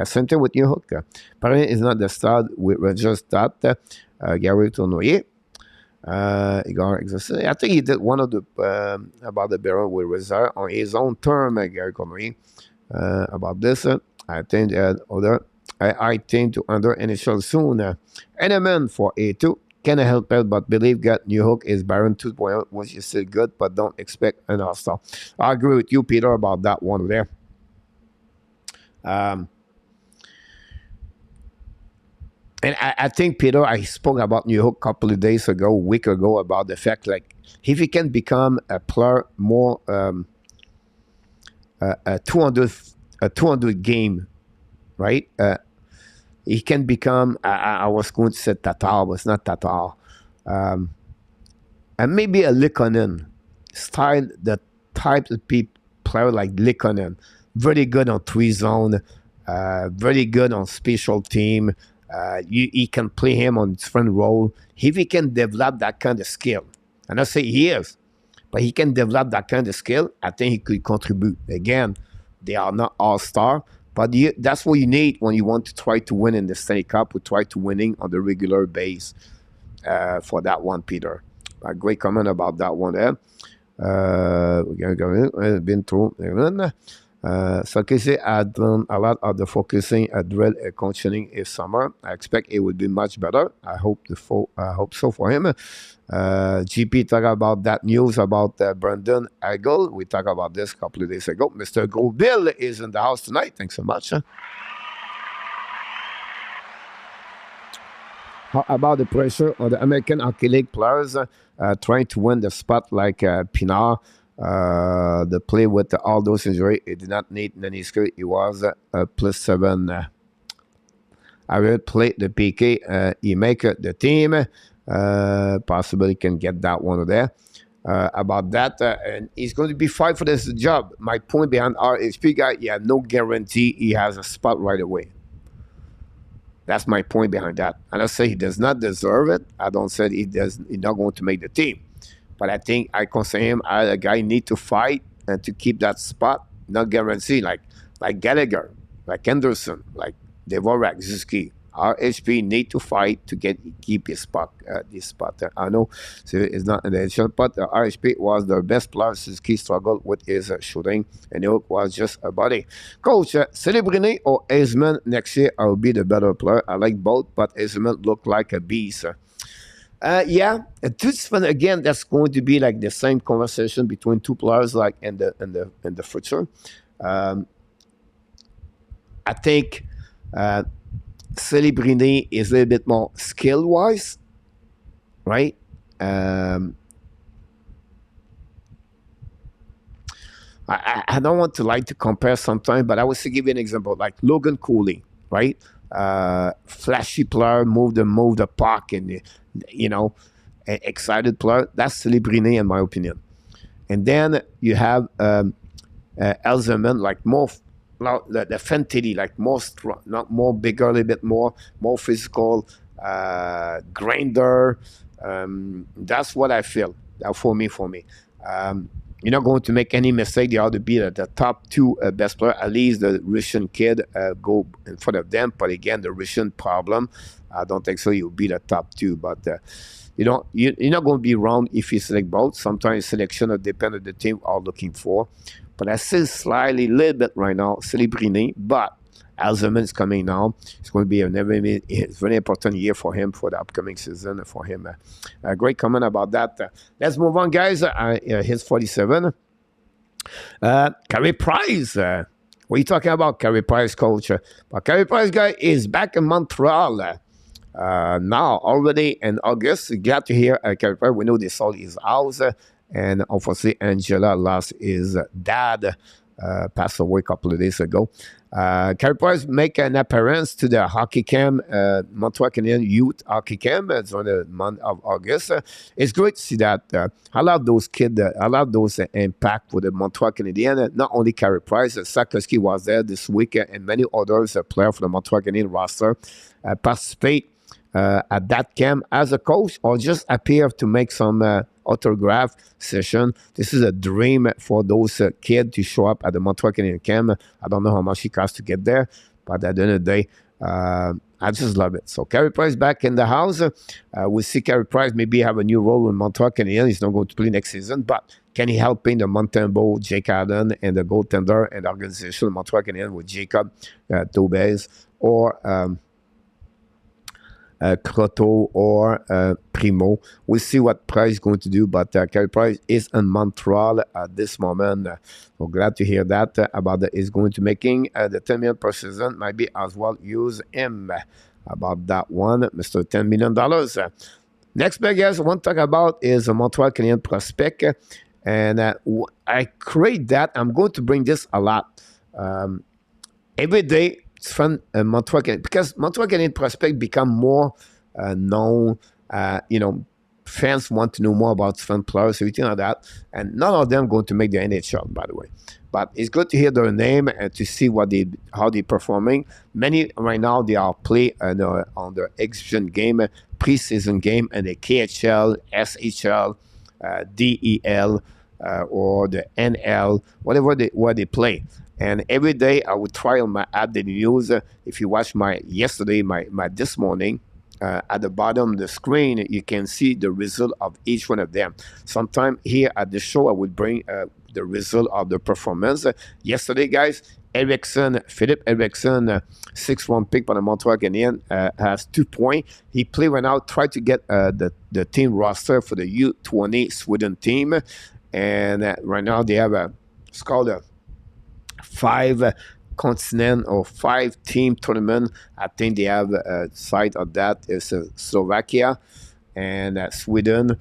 Same thing with New York. Apparently, it's not the start with Rangers that Gary Tournoyer. I think he did one of the about the Baron with reserve on his own term, Gary Connery. About this, I think I think to under initial soon. Eneman for A2. Can't help it but believe that New York is Baron 2.0, which is still good, but don't expect an all-star. I agree with you, Peter, about that one there. And I think, Peter, I spoke about New York a couple of days ago, a week ago, about the fact, like, if he can become a player more a 200 game, right? He can become, I was going to say Tatar, but it's not Tatar. And maybe a Likonen style, the type of player like Likonen. Very good on 3-zone, very good on special team. He can play him on different role. If he can develop that kind of skill, and I say he is, but he can develop that kind of skill, I think he could contribute. Again, they are not all-star, but that's what you need when you want to try to win in the Stanley Cup, or try to winning on the regular base for that one, Peter. A great comment about that one there. We're going to go in. Been through. Sarkisi had done a lot of the focusing at drill and conditioning this summer. I expect it would be much better. I hope so for him. GP talked about that news about Brandon Hagel. We talked about this a couple of days ago. Mr. Goldbill is in the house tonight. Thanks so much. How about the pressure on the American Hockey League players trying to win the spot like Pinard? The play with all those injuries, it did not need any skill. It was +7. I will play the PK. He make the team. Possibly can get that one there. about that, and he's going to be fired for this job. My point behind RHP guy, he had no guarantee he has a spot right away. That's my point behind that. I don't say he does not deserve it. I don't say he's not going to make the team. But I think I consider him as a guy need to fight and to keep that spot, not guarantee, like Gallagher, like Henderson, like Dvorak, Zuski. RHP need to fight to keep his spot. I know it's not an addition, but RHP was the best player. Zuski struggled with his shooting, and it was just a body. Coach, Celebrini or Eisman next year, I'll be the better player. I like both, but Eisman looked like a beast. Yeah, again, that's going to be like the same conversation between two players, like in the future. I think Celebrini is a little bit more skill-wise, right? I don't want to like to compare sometimes, but I will give you an example, like Logan Cooley, right? Flashy player, move the puck, and excited player. That's Celebrini, in my opinion. And then you have Elzerman, like more the Fantilli, like more strong, not more bigger, a little bit more physical, grinder. That's what I feel. For me. You're not going to make any mistake. They ought to be the top two best player. At least the Russian kid go in front of them. But again, the Russian problem, I don't think so. You'll be the top two. But you're not going to be wrong if you select both. Sometimes selection will depend on the team are looking for. But I still slightly, a little bit right now, Celebrini. But Alzheimer is coming now. It's going to be a very important year for him for the upcoming season. For him, a great comment about that. Let's move on, guys. Here's 47. Carey Price. What are you talking about, Carey Price, coach? But Carey Price, guy, is back in Montreal. Now, already in August. Glad to hear Carey Price. We know they sold his house. And unfortunately, Angela lost his dad. Passed away a couple of days ago. Carey Price make an appearance to the hockey camp, Montreal Canadiens Youth Hockey Camp during the month of August. It's great to see that. I love those kids. I love those impact for the Montreal Canadiens. Not only Carey Price, Sakoski was there this week, and many others players for the Montreal Canadiens roster participate at that camp as a coach or just appear to make some autograph session. This is a dream for those kids to show up at the Montreal Canadiens camp. I don't know how much it costs to get there, but at the end of the day, I just love it. So Carey Price back in the house. We'll see Carey Price maybe have a new role in Montreal Canadiens. He's not going to play next season, but can he help in the Montembeault, Jake Allen, and the goaltender and the organization of Montreal Canadiens with Jacob Tobes or Croteau or Primo. We'll see what Price is going to do, but Carey Price is in Montreal at this moment. We're glad to hear that about that. He's going to making the 10 million per season. Maybe as well use him about that one, Mr. $10 million. Next big guys I want to talk about is a Montreal Canadiens prospect, and I create that. I'm going to bring this a lot every day. It's fun, Montreal Canadiens, because Montreal Canadiens prospect become more known. Fans want to know more about fun players, everything like that. And none of them going to make the NHL, by the way. But it's good to hear their name and to see how they're performing. Many right now they are play on the exhibition game, preseason game, and the KHL, SHL, DEL, or the NL, where they play. And every day I would try on my app the news. If you watch my this morning, at the bottom of the screen, you can see the result of each one of them. Sometime here at the show, I would bring the result of the performance. Yesterday, guys, Philip Eriksson, 6-1 pick by the Montreal Canadiens, has 2 points. He played right now, tried to get the team roster for the U20 Sweden team. And right now they have it's called a 5 continent or 5 team tournament. I think they have a side of that is Slovakia and Sweden,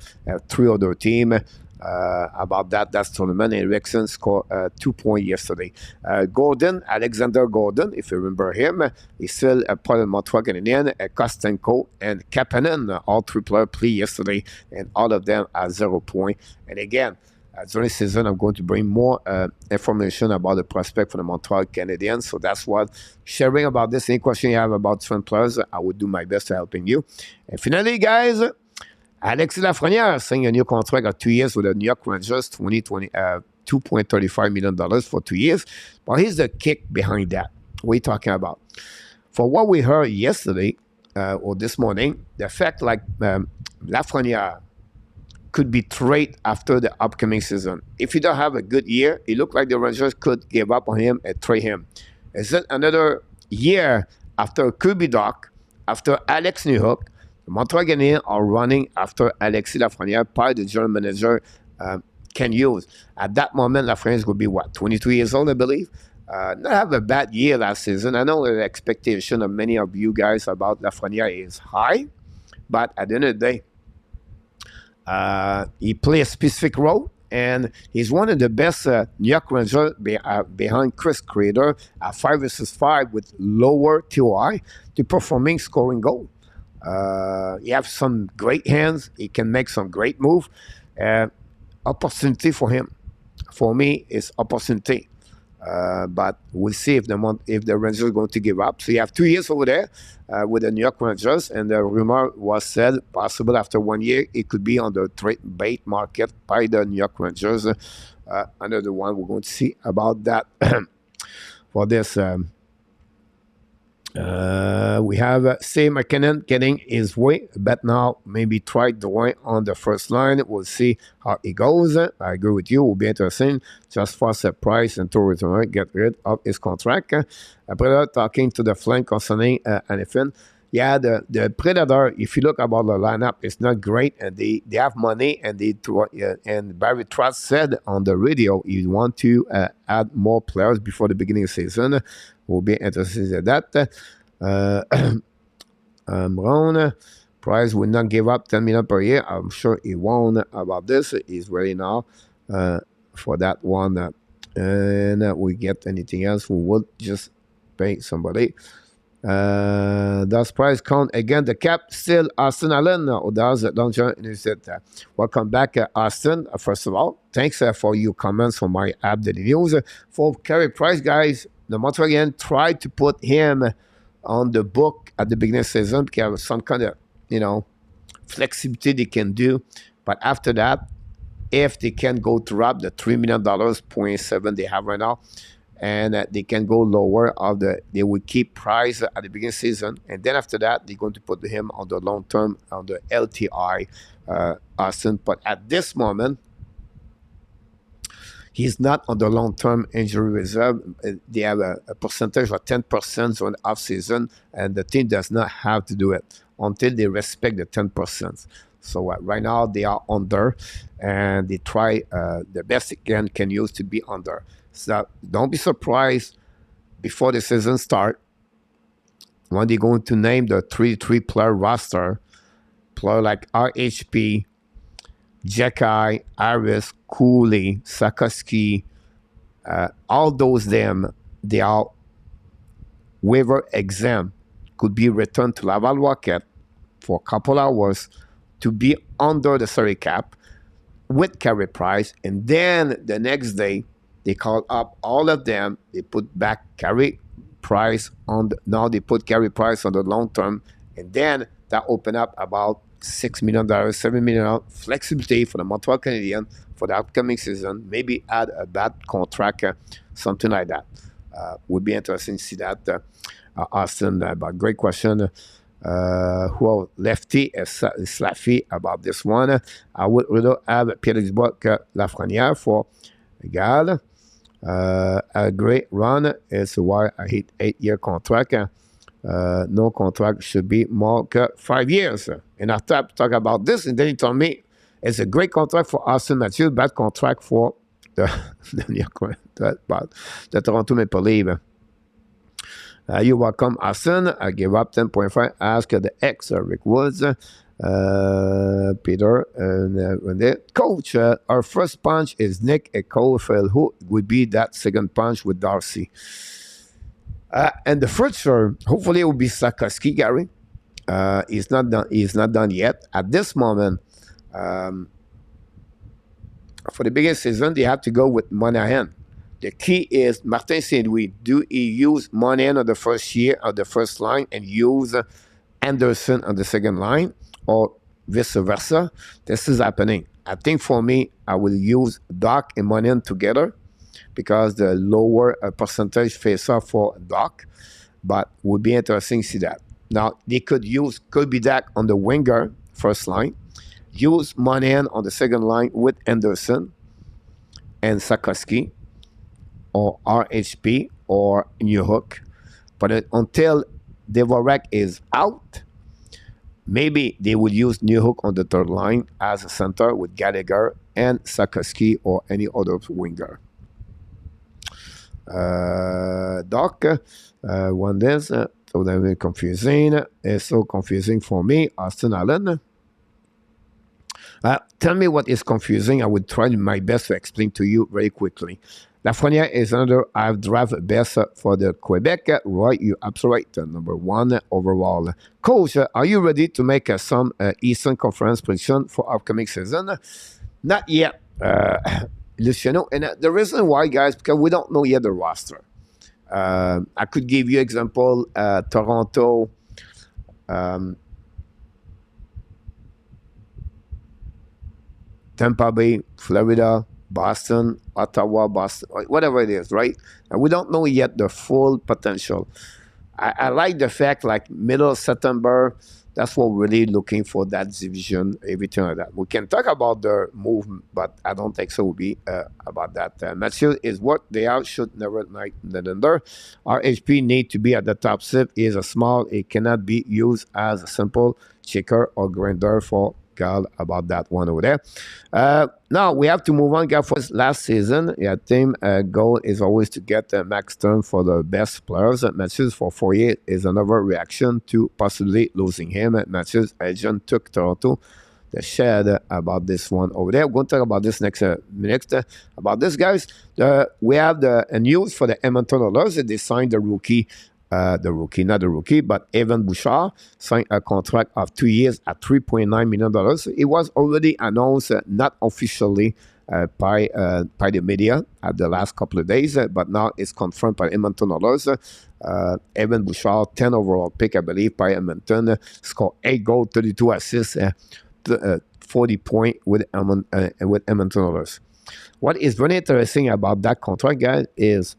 3 other team. about that tournament. Eriksson scored 2 points yesterday. Gordon, Alexander Gordon, if you remember him, he's still a part of Montreal Canadiens. Kostenko and Kapanen, all three players played yesterday, and all of them are 0 point. And again, during the season, I'm going to bring more information about the prospect for the Montreal Canadiens. So that's what sharing about this. Any question you have about different players, I would do my best to helping you. And finally, guys, Alexis Lafrenière signed a new contract of 2 years with the New York Rangers, $2.35 million for 2 years. But here's the kick behind that. What are you talking about? For what we heard yesterday or this morning, the fact like Lafrenière could be traded after the upcoming season. If he don't have a good year, it looked like the Rangers could give up on him and trade him. Is it another year after Kirby Dach, after Alex Newhook? The Montreal Canadiens are running after Alexis Lafrenière, part the general manager can use. At that moment, Lafrenière will be, 23 years old, I believe? Not have a bad year last season. I know the expectation of many of you guys about Lafrenière is high, but at the end of the day, he plays a specific role, and he's one of the best New York Rangers behind Chris Kreider at 5-5 with lower TOI to performing scoring goal. He has some great hands. He can make some great move. Opportunity for him. For me, it's opportunity. But we'll see if the Rangers are going to give up. So you have 2 years over there with the New York Rangers, and the rumor was said possible after 1 year it could be on the trade bait market by the New York Rangers. Another one we're going to see about that for this. We have Say McKinnon getting his way, but now maybe try Drouin on the first line. We'll see how it goes. I agree with you. It will be interesting. Just for a price and to return, get rid of his contract. Predator talking to the flank concerning anything. Yeah, the Predator, if you look about the lineup, it's not great, and they have money, and and Barry Trotz said on the radio he want to add more players before the beginning of the season. We'll be interested in that. Ron, Price will not give up $10 million per year. I'm sure he won't about this. He's ready now for that one. And we get anything else, we would just pay somebody. Does Price count again? The cap still Austin Allen, or does Don John? Welcome back, Austin. First of all, thanks for your comments on my app, Daily News. For Carey Price, guys, the Montreal Canadiens tried to put him on the book at the beginning of the season because some kind of, flexibility they can do. But after that, if they can go to wrap the $3 million, 0.7 they have right now, and they can go lower, they will keep Price at the beginning of the season. And then after that, they're going to put him on the long term, on the LTI, Austin. But at this moment, he's not on the long-term injury reserve. They have a percentage of 10% on the off-season, and the team does not have to do it until they respect the 10%. So right now, they are under, and they try the best they can use to be under. So don't be surprised before the season starts when they're going to name the 3-player roster, player like RHP, Jekai, Harris, Cooley, Sakoski, all those them, they are waiver exempt, could be returned to Laval Rocket for a couple hours to be under the salary cap with Carey Price, and then the next day they call up all of them, they put back Carey Price on now they put Carey Price on the long term, and then that open up about $6 million, $7 million flexibility for the Montreal Canadiens for the upcoming season. Maybe add a bad contract, something like that. Would be interesting to see that. Austin, but great question. Who lefty is Slaffy about this one. I would rather have Pierre-Luc Lafrenière for Gal. A great run is why I hate 8-year contract. No contract should be more than 5 years. And I talk about this, and then he told me it's a great contract for Austin Matthews, bad contract for the Toronto Maple Leafs. You're welcome, Austin. I give up 10.5. Ask the ex Rick Woods. Peter and coach. Our first punch is Nick Caulfield. Who would be that second punch with Darcy? And the first term, hopefully, it will be Sakaski, Gary. He's not done. He's not done yet. At this moment, for the biggest season, they have to go with Monahan. The key is Martin Saint-Louis. Do he use Monahan on the first year of the first line and use Anderson on the second line, or vice versa? This is happening. I think for me, I will use Doc and Monahan together because the lower percentage face-off for Doc, but would be interesting to see that. Now, they could use Kolbidak on the winger first line, use Monahan on the second line with Anderson and Sikorsky, or RHP or Newhook. But until Dvorak is out, maybe they would use Newhook on the third line as a center with Gallagher and Sikorsky or any other winger. Doc, one this, so that will confusing. It's so confusing for me. Austin Allen. Tell me what is confusing. I will try my best to explain to you very quickly. Lafreniere is another I've draft best for the Quebec. Roy, you absolutely right. Number one overall. Coach, are you ready to make some Eastern Conference prediction for upcoming season? Not yet, Luciano. And the reason why, guys, because we don't know yet the roster. I could give you example, Toronto, Tampa Bay, Florida, Boston, Ottawa, Boston, whatever it is, right? And we don't know yet the full potential. I like the fact, like middle of September, that's what we're really looking for, that division, everything like that. We can talk about the movement, but I don't think so will be about that. Matthew is what they are, should never like the under. Our HP need to be at the top sip is a small, it cannot be used as a simple checker or grinder for Gal about that one over there. Now we have to move on, guys. For last season, team goal is always to get max term for the best players. Matches for Fourier is another reaction to possibly losing him. Matches agent took Toronto. The shed about this one over there. We're going to talk about this next minute. About this, guys. We have the news for the Edmonton Oilers. They signed the rookie. But Evan Bouchard signed a contract of 2 years at $3.9 million. It was already announced, not officially by the media at the last couple of days, but now it's confirmed by Edmonton Oilers. Evan Bouchard, 10 overall pick, I believe, by Edmonton, scored 8 goals, 32 assists, 40 points with Edmonton Oilers. What is very interesting about that contract, guys, is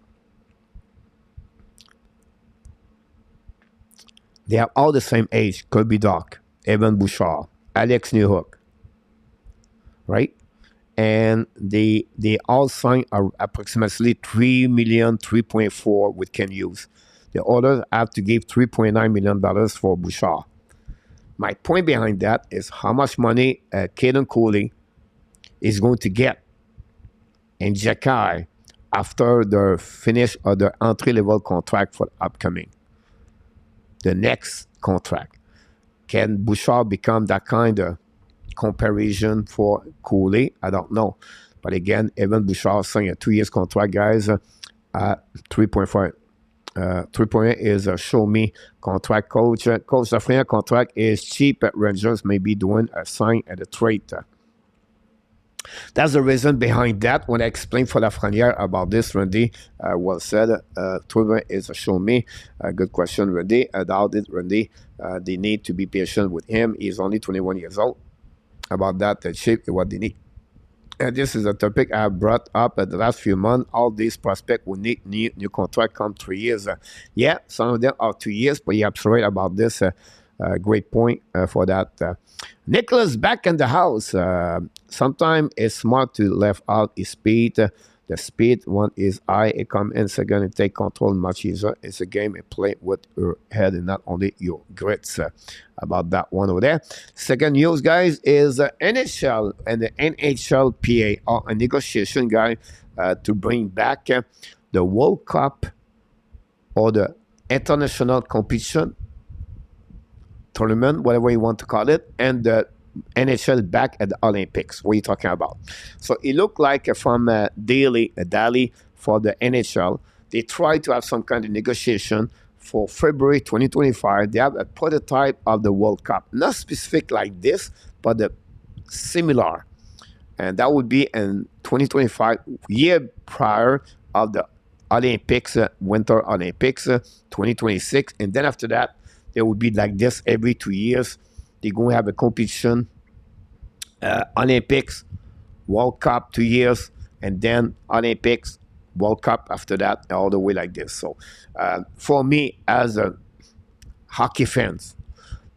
they are all the same age. Kirby Doc, Evan Bouchard, Alex Newhook, right? And they all signed approximately $3 million, 3.4 with Ken Hughes. The others have to give $3.9 million for Bouchard. My point behind that is how much money Caden Cooley is going to get in Jacky after the finish of the entry-level contract for the upcoming. The next contract. Can Bouchard become that kind of comparison for Cooley? I don't know. But again, Evan Bouchard signed a 2 years contract, guys, at 3.5. 3.8 is a show me contract. Coach Lafreniere contract is cheap at Rangers, maybe doing a sign at a trade. That's the reason behind that. When I explained for Lafreniere about this, Randy, well said. 3.8 is a show me. Good question, Randy. I doubt it, Randy. They need to be patient with him. He's only 21 years old. About that, the shape is what they need. And this is a topic I have brought up at the last few months. All these prospects will need new contract come 3 years. Yeah, some of them are 2 years, but you're absolutely right about this. Great point for that. Nicholas back in the house. Sometimes it's smart to left out his speed. The speed one is high. It come in second and take control much easier. It's a game and play with your head and not only your grits. About that one over there. Second news, guys, is NHL and the NHLPA are a negotiation, guy, to bring back the World Cup or the international competition tournament, whatever you want to call it, and the NHL back at the Olympics. What are you talking about? So it looked like from Daly for the NHL, they tried to have some kind of negotiation for February 2025. They have a prototype of the World Cup. Not specific like this, but similar. And that would be in 2025, year prior of the Olympics, Winter Olympics, 2026. And then after that, it would be like this every 2 years. They're going to have a competition, Olympics, World Cup 2 years, and then Olympics, World Cup after that, all the way like this. So for me, as a hockey fans,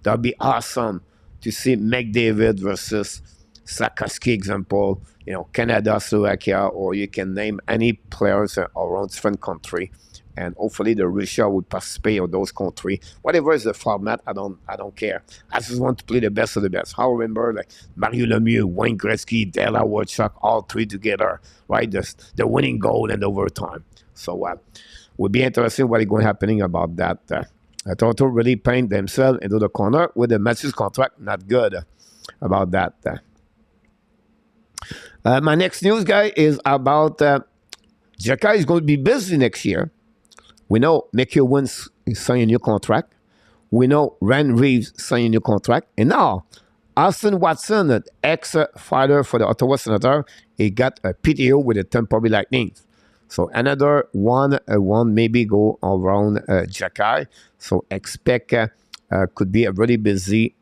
that would be awesome to see McDavid versus Sakaski, example, you know, Canada, Slovakia, or you can name any players around different country, and hopefully the Russia would participate in those countries. Whatever is the format, I don't care. I just want to play the best of the best. I remember like Mario Lemieux, Wayne Gretzky, Dale Woodchuck, all three together, right? The winning goal and overtime. So would be interesting what is going to happening about that. Toronto really paint themselves into the corner with the Matthews contract. Not good about that. My next news, guy, is about Jacka is going to be busy next year. We know Mickey Wins signed a new contract. We know Ren Reeves signed a new contract. And now, Austin Watson, an ex-fighter for the Ottawa Senator, he got a PTO with the Tampa Bay Lightning. So another one maybe go around Jacka. So expect could be a really busy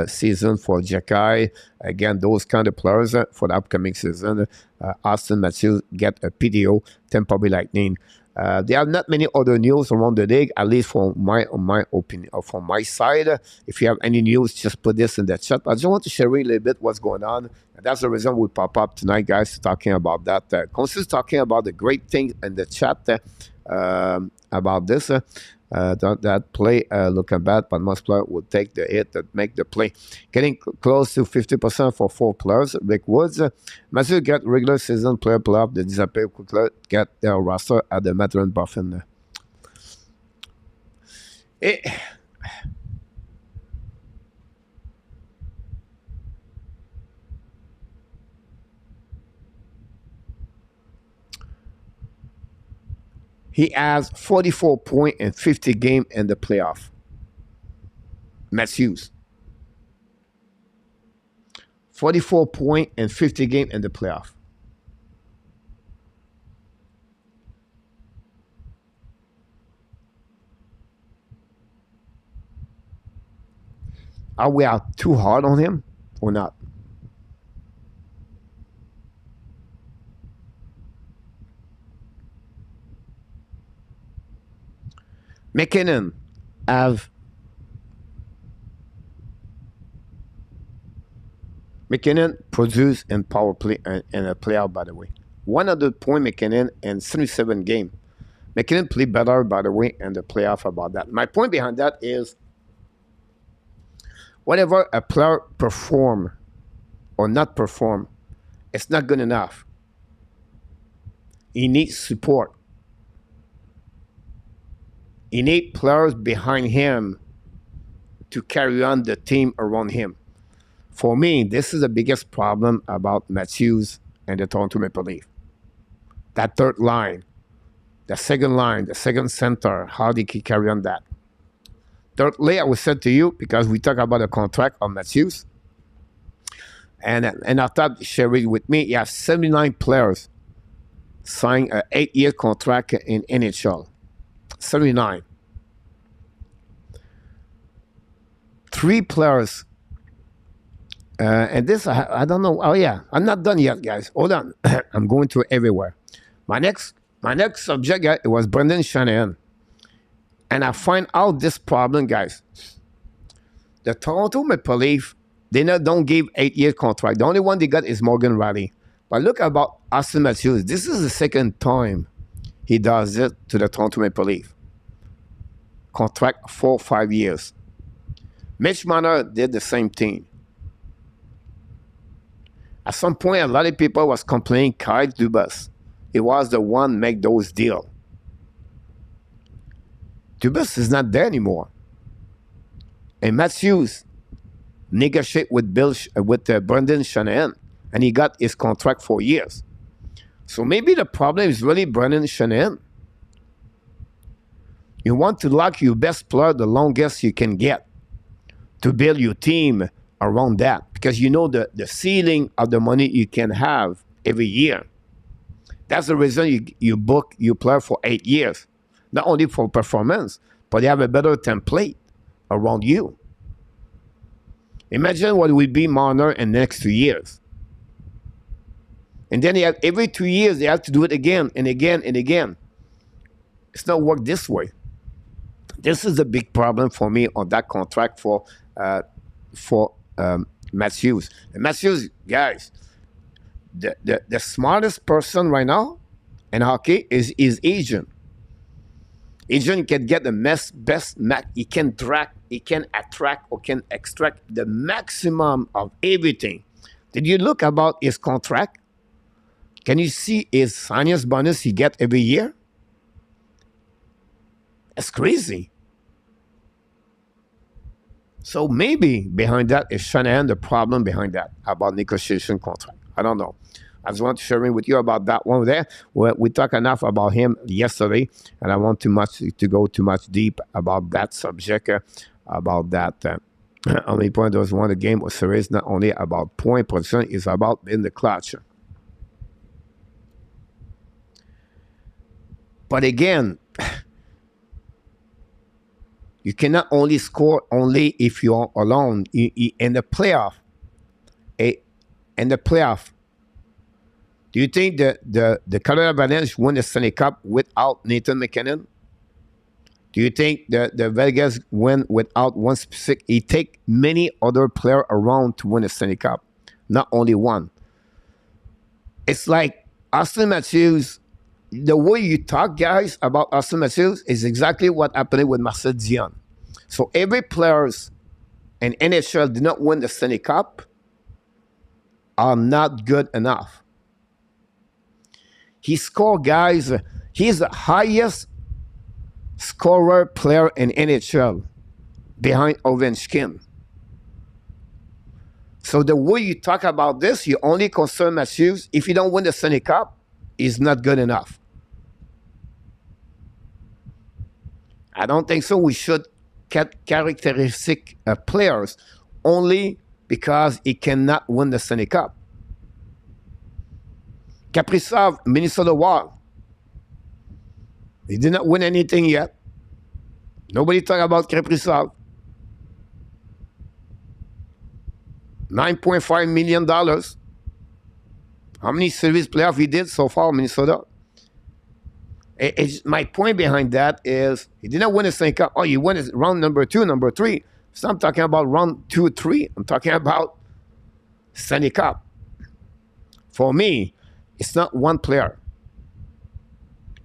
season for Jacka. Again, those kind of players for the upcoming season. Austin Matthews get a PTO, Tampa Bay Lightning. There are not many other news around the league, at least from my opinion, or from my side. If you have any news, just put this in the chat. I just want to share a little bit what's going on. And that's the reason we pop up tonight, guys, talking about that. Constance talking about the great thing in the chat about this. That play looking bad, but most players would take the hit that make the play. Getting close to 50% for 4 players. Rick Woods, Matthew get regular season player playoff. The disappear quickly get their roster at the Matthew Buffin. He has 44 points in 50 games in the playoff. Matthews. 44 points in 50 games in the playoff. Are we out too hard on him or not? McKinnon have McKinnon produced in power play in a playoff, by the way. 100 point McKinnon in 77 games. McKinnon played better, by the way, in the playoff about that. My point behind that is whatever a player perform or not perform, it's not good enough. He needs support. He needs players behind him to carry on the team around him. For me, this is the biggest problem about Matthews and the Toronto Maple Leafs. That third line, the second center, how they can carry on that. Thirdly, I will say to you, because we talk about the contract of Matthews, and I thought share it with me, he has 79 players signed an 8-year contract in NHL. 79. 3 players, and this I don't know. Oh yeah, I'm not done yet, guys. Hold on, I'm going to everywhere. My next subject, guys, it was Brendan Shanahan, and I find out this problem, guys. The Toronto Maple Leafs, they don't give 8-year contract. The only one they got is Morgan Riley. But look about Austin Matthews. This is the second time he does it to the Toronto Maple Leafs. Contract 4 or 5 years. Mitch Marner did the same thing. At some point, a lot of people was complaining Kyle Dubas. He was the one make those deals. Dubas is not there anymore. And Matthews negotiated with Brendan Shanahan, and he got his contract for years. So maybe the problem is really Brendan Shanahan. You want to lock your best player the longest you can get to build your team around that, because you know the ceiling of the money you can have every year. That's the reason you book your player for 8 years, not only for performance, but they have a better template around you. Imagine what will be Marner in the next 2 years. And then every 2 years, they have to do it again and again and again. It's not work this way. This is a big problem for me on that contract for Matthews. And Matthews, guys, the smartest person right now in hockey is Asian. Asian can get the best he can attract or can extract the maximum of everything. Did you look about his contract? Can you see his signing bonus he get every year? That's crazy. So maybe behind that is Shanahan, the problem behind that, about negotiation contract. I don't know. I just want to share with you about that one there. We talked enough about him yesterday, and I want to go too much deep about that subject, about that. How many points does won the game or series? Not only about point production, it's about in the clutch. But again, you cannot only score only if you're alone in the playoff. In the playoff, do you think the Colorado Avalanche win the Stanley Cup without Nathan McKinnon? Do you think the Vegas win without one specific? It take many other players around to win the Stanley Cup, not only one. It's like Austin Matthews. The way you talk, guys, about Austin Matthews is exactly what happened with Marcel Dion. So every players in NHL did not win the Stanley Cup are not good enough. He scored, guys. He's the highest scorer player in NHL behind Ovechkin. So the way you talk about this, you only concern Matthews. If you don't win the Stanley Cup, is not good enough. I don't think so. We should characteristic players only because he cannot win the Stanley Cup. Kaprizov, Minnesota Wild. He did not win anything yet. Nobody talk about Kaprizov. $9.5 million. How many series playoffs he did so far, Minnesota? My point behind that is he did not win a Stanley Cup. Oh, he won round number 2, number 3. So I'm talking about round 2, 3. I'm talking about Stanley Cup. For me, it's not one player.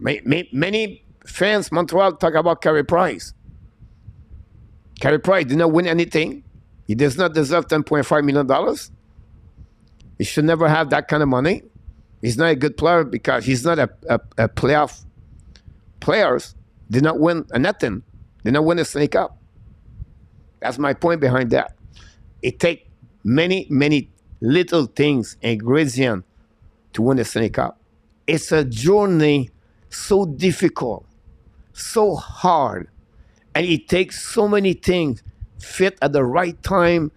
Many fans, Montreal, talk about Carey Price. Carey Price did not win anything. He does not deserve $10.5 million. He should never have that kind of money. He's not a good player because he's not a playoff player. Did not win nothing. Did not win a Stanley Cup. That's my point behind that. It takes many little things in GRAZIANO to win the Stanley Cup. It's a journey so difficult, so hard, and it takes so many things fit at the right time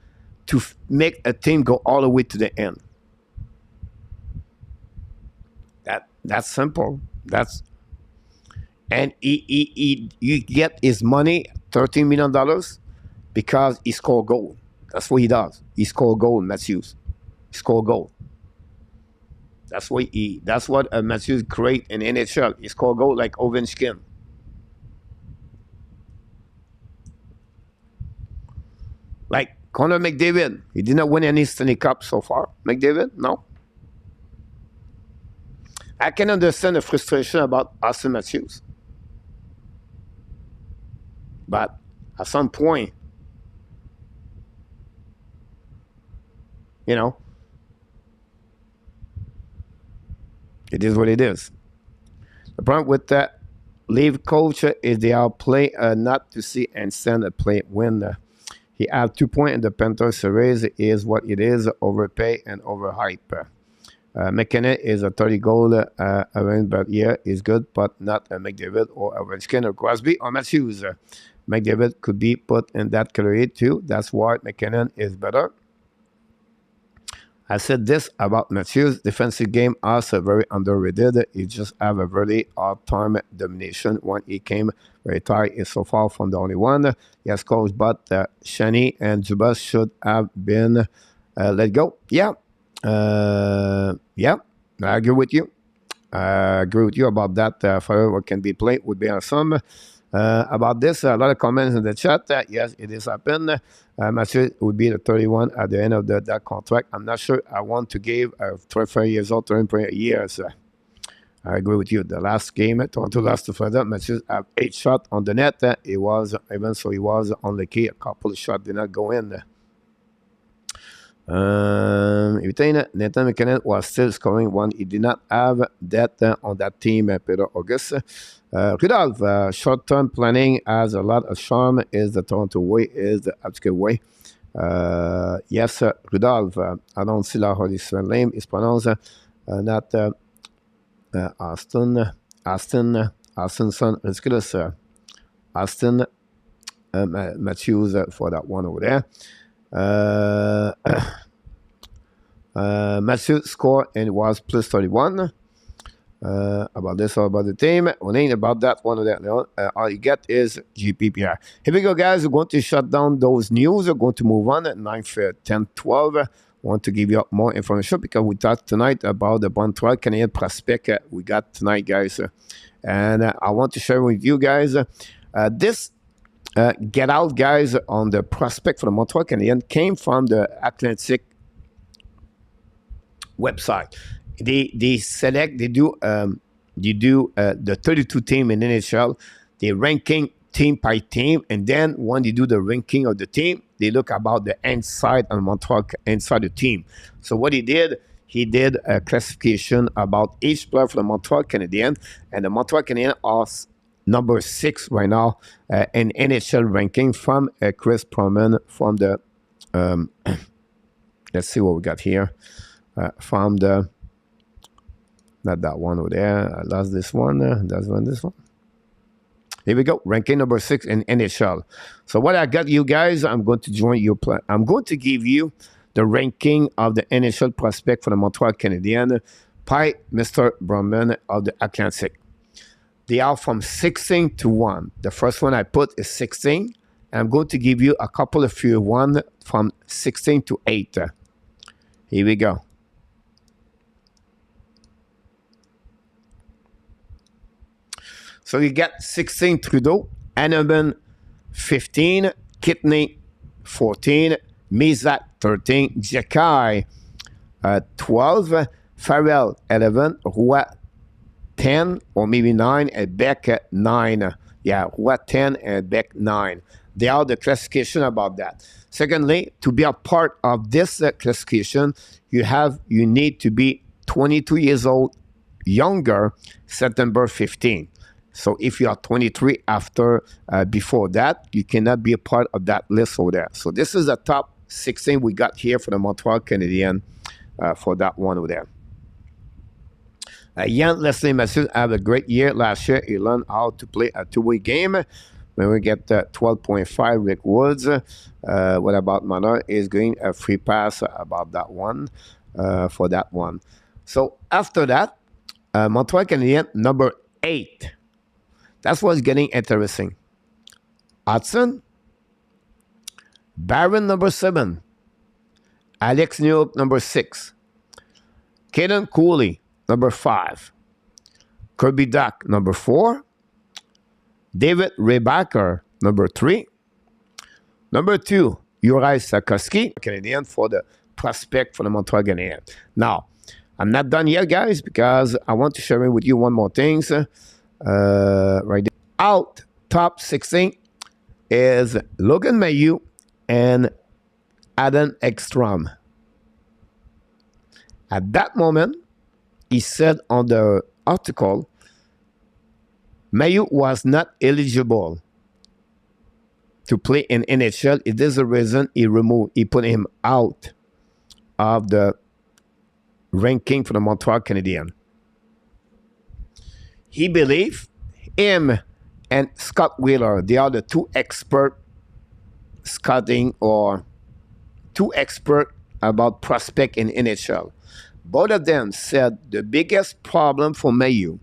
to make a team go all the way to the end. That's simple. And you get his money, $13 million, because he scored goal. That's what he does. He scored goal, Matthews. He scored goal. That's what Matthews create in NHL. He scored goal like Ovechkin. Like Connor McDavid. He did not win any Stanley Cup so far. McDavid, no. I can understand the frustration about Austin Matthews. But at some point, you know, it is what it is. The problem with that leave culture is they are play not to see and send a play when He had 2 points in the Panther series. Is what it is, overpay and overhype. McKinnon is a 30-goal event, but yeah, is good, but not a McDavid or a Ovechkin or Crosby or Matthews. McDavid could be put in that category too. That's why McKinnon is better. I said this about Matthews. Defensive game also very underrated. He just have a very hard time domination when he came very tight. Is so far from the only one. Yes, coach, but Shani and Zubas should have been let go. Yeah. Yeah, I agree with you. I agree with you about that. For what can be played would be awesome. About this, a lot of comments in the chat. Yes, it is happened. Mathieu would be the 31 at the end of that contract. I'm not sure I want to give 25 years old, 30 years. I agree with you. The last game, Toronto lost to Florida. Mathieu have 8 shots on the net. He was, even so, he was on the key. A couple of shots did not go in. Nathan McKinnon was still scoring when he did not have that on that team, Peter August. Rudolph, short-term planning has a lot of charm. Is the Toronto way, is the Absque way. Yes, Rudolph, I don't see how this name is pronounced. Not Austinson, ridiculous. Austin Matthews for that one over there. Matthew scored and it was plus 31. About this or about the team. One ain't about that one or that. No. All you get is GPPR. Here we go, guys. We're going to shut down those news. We're going to move on at 9, 10, 12. Want to give you more information because we talked tonight about the Montreal Canadiens prospect we got tonight, guys. And I want to share with you guys this get out, guys, on the prospect for the Montreal Canadiens came from the Atlantic website. They select, they do the 32 team in NHL. They ranking team by team, and then when they do the ranking of the team, they look about the inside on Montreal inside the team. So what he did a classification about each player for the Montreal Canadiens, and the Montreal Canadiens are number 6 right now in NHL ranking from Chris Proman from the let's see what we got here from the not that one over there. I lost this one. That's one. This one. Here we go. Ranking number 6 in NHL. So what I got you guys, I'm going to join your plan. I'm going to give you the ranking of the NHL prospect for the Montreal Canadiens by Mr. Brumman of the Atlantic. They are from 16 to 1. The first one I put is 16. And I'm going to give you a couple of few one from 16 to 8. Here we go. So you get 16 Trudeau, Hanneman 15, Kidney 14, Mizak 13, Jekai 12, Farrell 11, Roy 10 or maybe 9, and Beck 9. Yeah, Roy 10 and Beck 9. They are the classification about that. Secondly, to be a part of this classification, you need to be 22 years old, younger, September 15. So if you are 23 before that, you cannot be a part of that list over there. So this is the top 16 we got here for the Montreal Canadiens for that one over there. Jan Leslie Matthews had a great year last year. He learned how to play a two-way game. When we get 12.5, Rick Woods. What about Manor is going a free pass about that one for that one. So after that, Montreal Canadiens number 8. That's what's getting interesting. Hutson, Barron number 7, Alex Newhook number 6, Kaden Cooley number 5, Kirby Duck number 4, David Rebacker number 3, number 2, Uri Sakoski, Canadian for the prospect for the Montreal Canadiens. Now, I'm not done yet, guys, because I want to share with you one more thing. Right there. Out top 16 is Logan Mailloux and Adam Ekstrom. At that moment, he said on the article, Mailloux was not eligible to play in NHL. It is the reason he put him out of the ranking for the Montreal Canadiens. He believed him and Scott Wheeler, they are the two expert scouting or two expert about prospect in NHL. Both of them said the biggest problem for Mailloux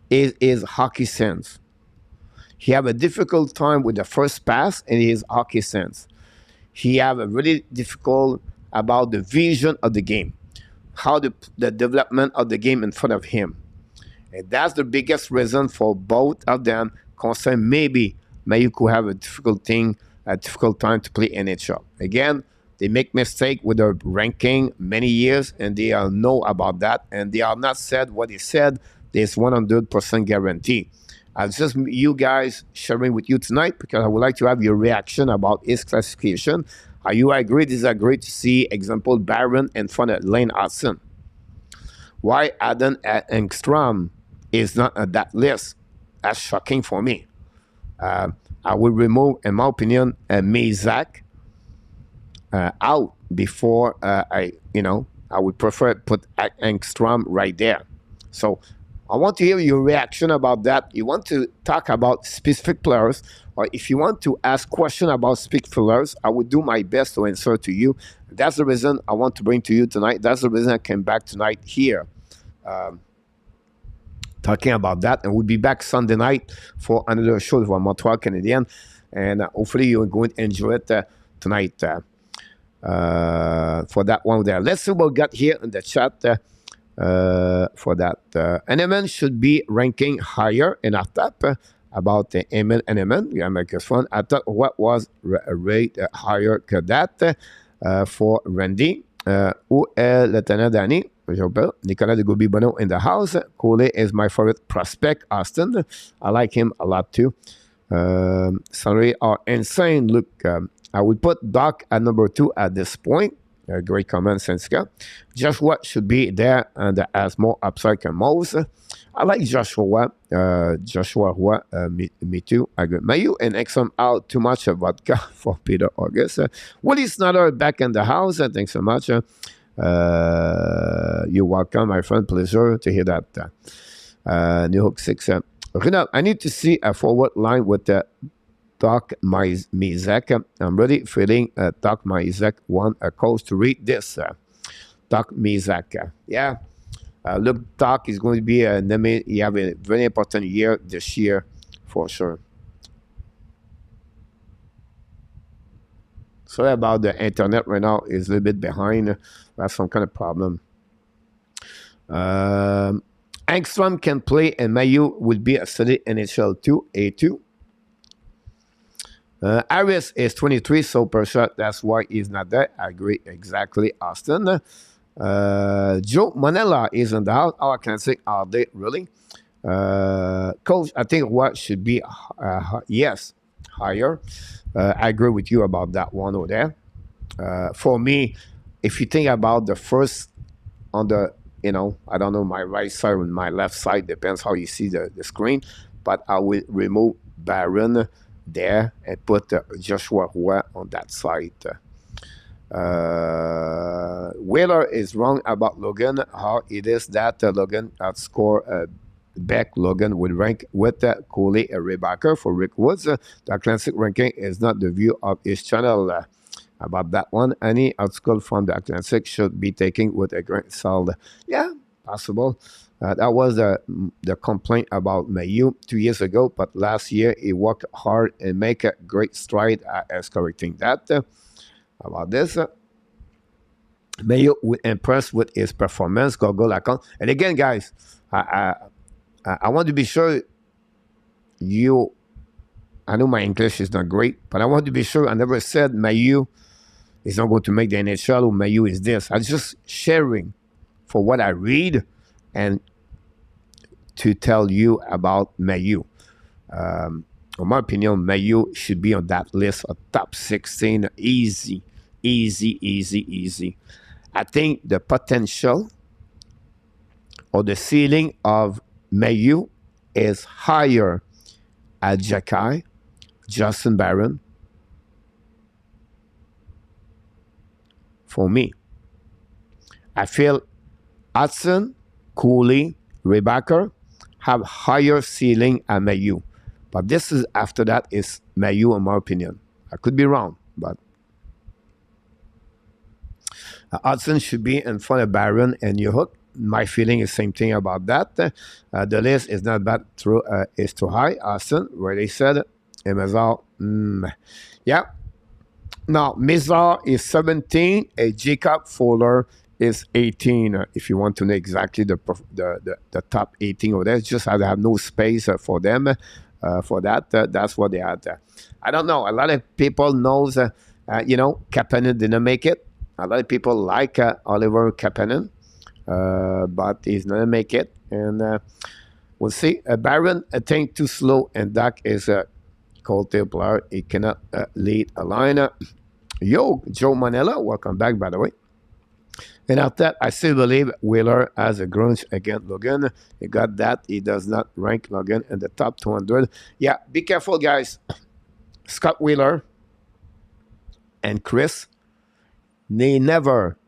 is his hockey sense. He have a difficult time with the first pass and his hockey sense. He have a really difficult about the vision of the game, how the development of the game in front of him. And that's the biggest reason for both of them concern maybe Mailloux could have a difficult time to play NHL. Again, they make mistake with their ranking many years, and they know about that, and they are not said what they said. There's 100% guarantee. It's just you guys sharing with you tonight because I would like to have your reaction about his classification. Are you agree, disagree to see, example, Barron in front of Lane Hutson? Why Adam Engstrom is not on that list? That's shocking for me. I would remove, in my opinion, Mezak out before I would prefer put Engstrom right there. So I want to hear your reaction about that. You want to talk about specific players, or if you want to ask questions about specific players, I would do my best to answer to you. That's the reason I want to bring to you tonight. That's the reason I came back tonight here. Talking about that, and we'll be back Sunday night for another show for Montreal Canadiens, and hopefully you're going to enjoy it tonight for that one there. Let's see what we got here in the chat for that. Eneman should be ranking higher in our top about Emil Eneman. Yeah, make us fun. I thought what was rate higher than that for Randy. Où est le tenant Danny? Nicolas de Goubi-Bonneau in the house. Coley is my favorite prospect. Austin, I like him a lot too. Salary are insane. Look, I would put Doc at number 2 at this point. Great comment, Senska. Joshua should be there and has more upside than most. I like Joshua. Joshua Roy, me too. I agree. Mailloux and Exxon out too much of vodka for Peter August. Willie Snyder back in the house. Thanks so much. You're welcome, my friend. Pleasure to hear that. New Hook 6. Renal, I need to see a forward line with Doc Mezak. I'm really feeling Doc Mezak want a coach to read this. Doc Mezak. Yeah. Look, Doc is going to be he have a very important year this year for sure. Sorry about the internet right now. It's a little bit behind. We have some kind of problem. Engstrom can play and Mailloux would be a steady NHL 2, A2. Harris is 23, so per shot, that's why he's not there. I agree exactly, Austin. Joe Manella is in the house. Oh, I can say, are they really? Coach, I think what should be, yes, higher. I agree with you about that one over there. For me, if you think about the first on the, I don't know, my right side and my left side, depends how you see the screen, but I will remove Barron there and put Joshua Roy on that side. Wheeler is wrong about Logan. How it is that Logan outscore Beck. Logan would rank with Coley Rebacker for Rick Woods. The classic ranking is not the view of his channel. About that one, any outscore from the Atlantic should be taken with a grain of salt. Yeah, possible. That was the complaint about Mailloux 2 years ago, but last year he worked hard and make a great stride as correcting that. About this, Mailloux was impressed with his performance. Google account, and again, guys, I want to be sure you. I know my English is not great, but I want to be sure I never said Mailloux is not going to make the NHL or Mailloux is this. I'm just sharing for what I read and to tell you about Mailloux. In my opinion, Mailloux should be on that list of top 16. Easy. I think the potential or the ceiling of Mailloux is higher at Jacky, Justin Barron, for me. I feel Hutson, Cooley, Rebecca have higher ceiling than Mailloux. But this is after that is Mailloux in my opinion. I could be wrong, but Hutson should be in front of Barron and Newhook. My feeling is same thing about that. The list is not bad, through is too high. Hutson, where they said, Emezal, yeah. Now, Mizar is 17, a Jacob Fuller is 18. If you want to know exactly the top 18 over there, it's just I have no space for them for that. That's what they had. I don't know. A lot of people knows, Kapanen didn't make it. A lot of people like Oliver Kapanen, but he's not going to make it. And we'll see. Barron, I think, too slow, and Dak is a cold tail player. He cannot lead a line. Yo, Joe Manella, welcome back, by the way. And after that, I still believe Wheeler has a grudge against Logan. He got that. He does not rank Logan in the top 200. Yeah, be careful, guys. Scott Wheeler and Chris, they never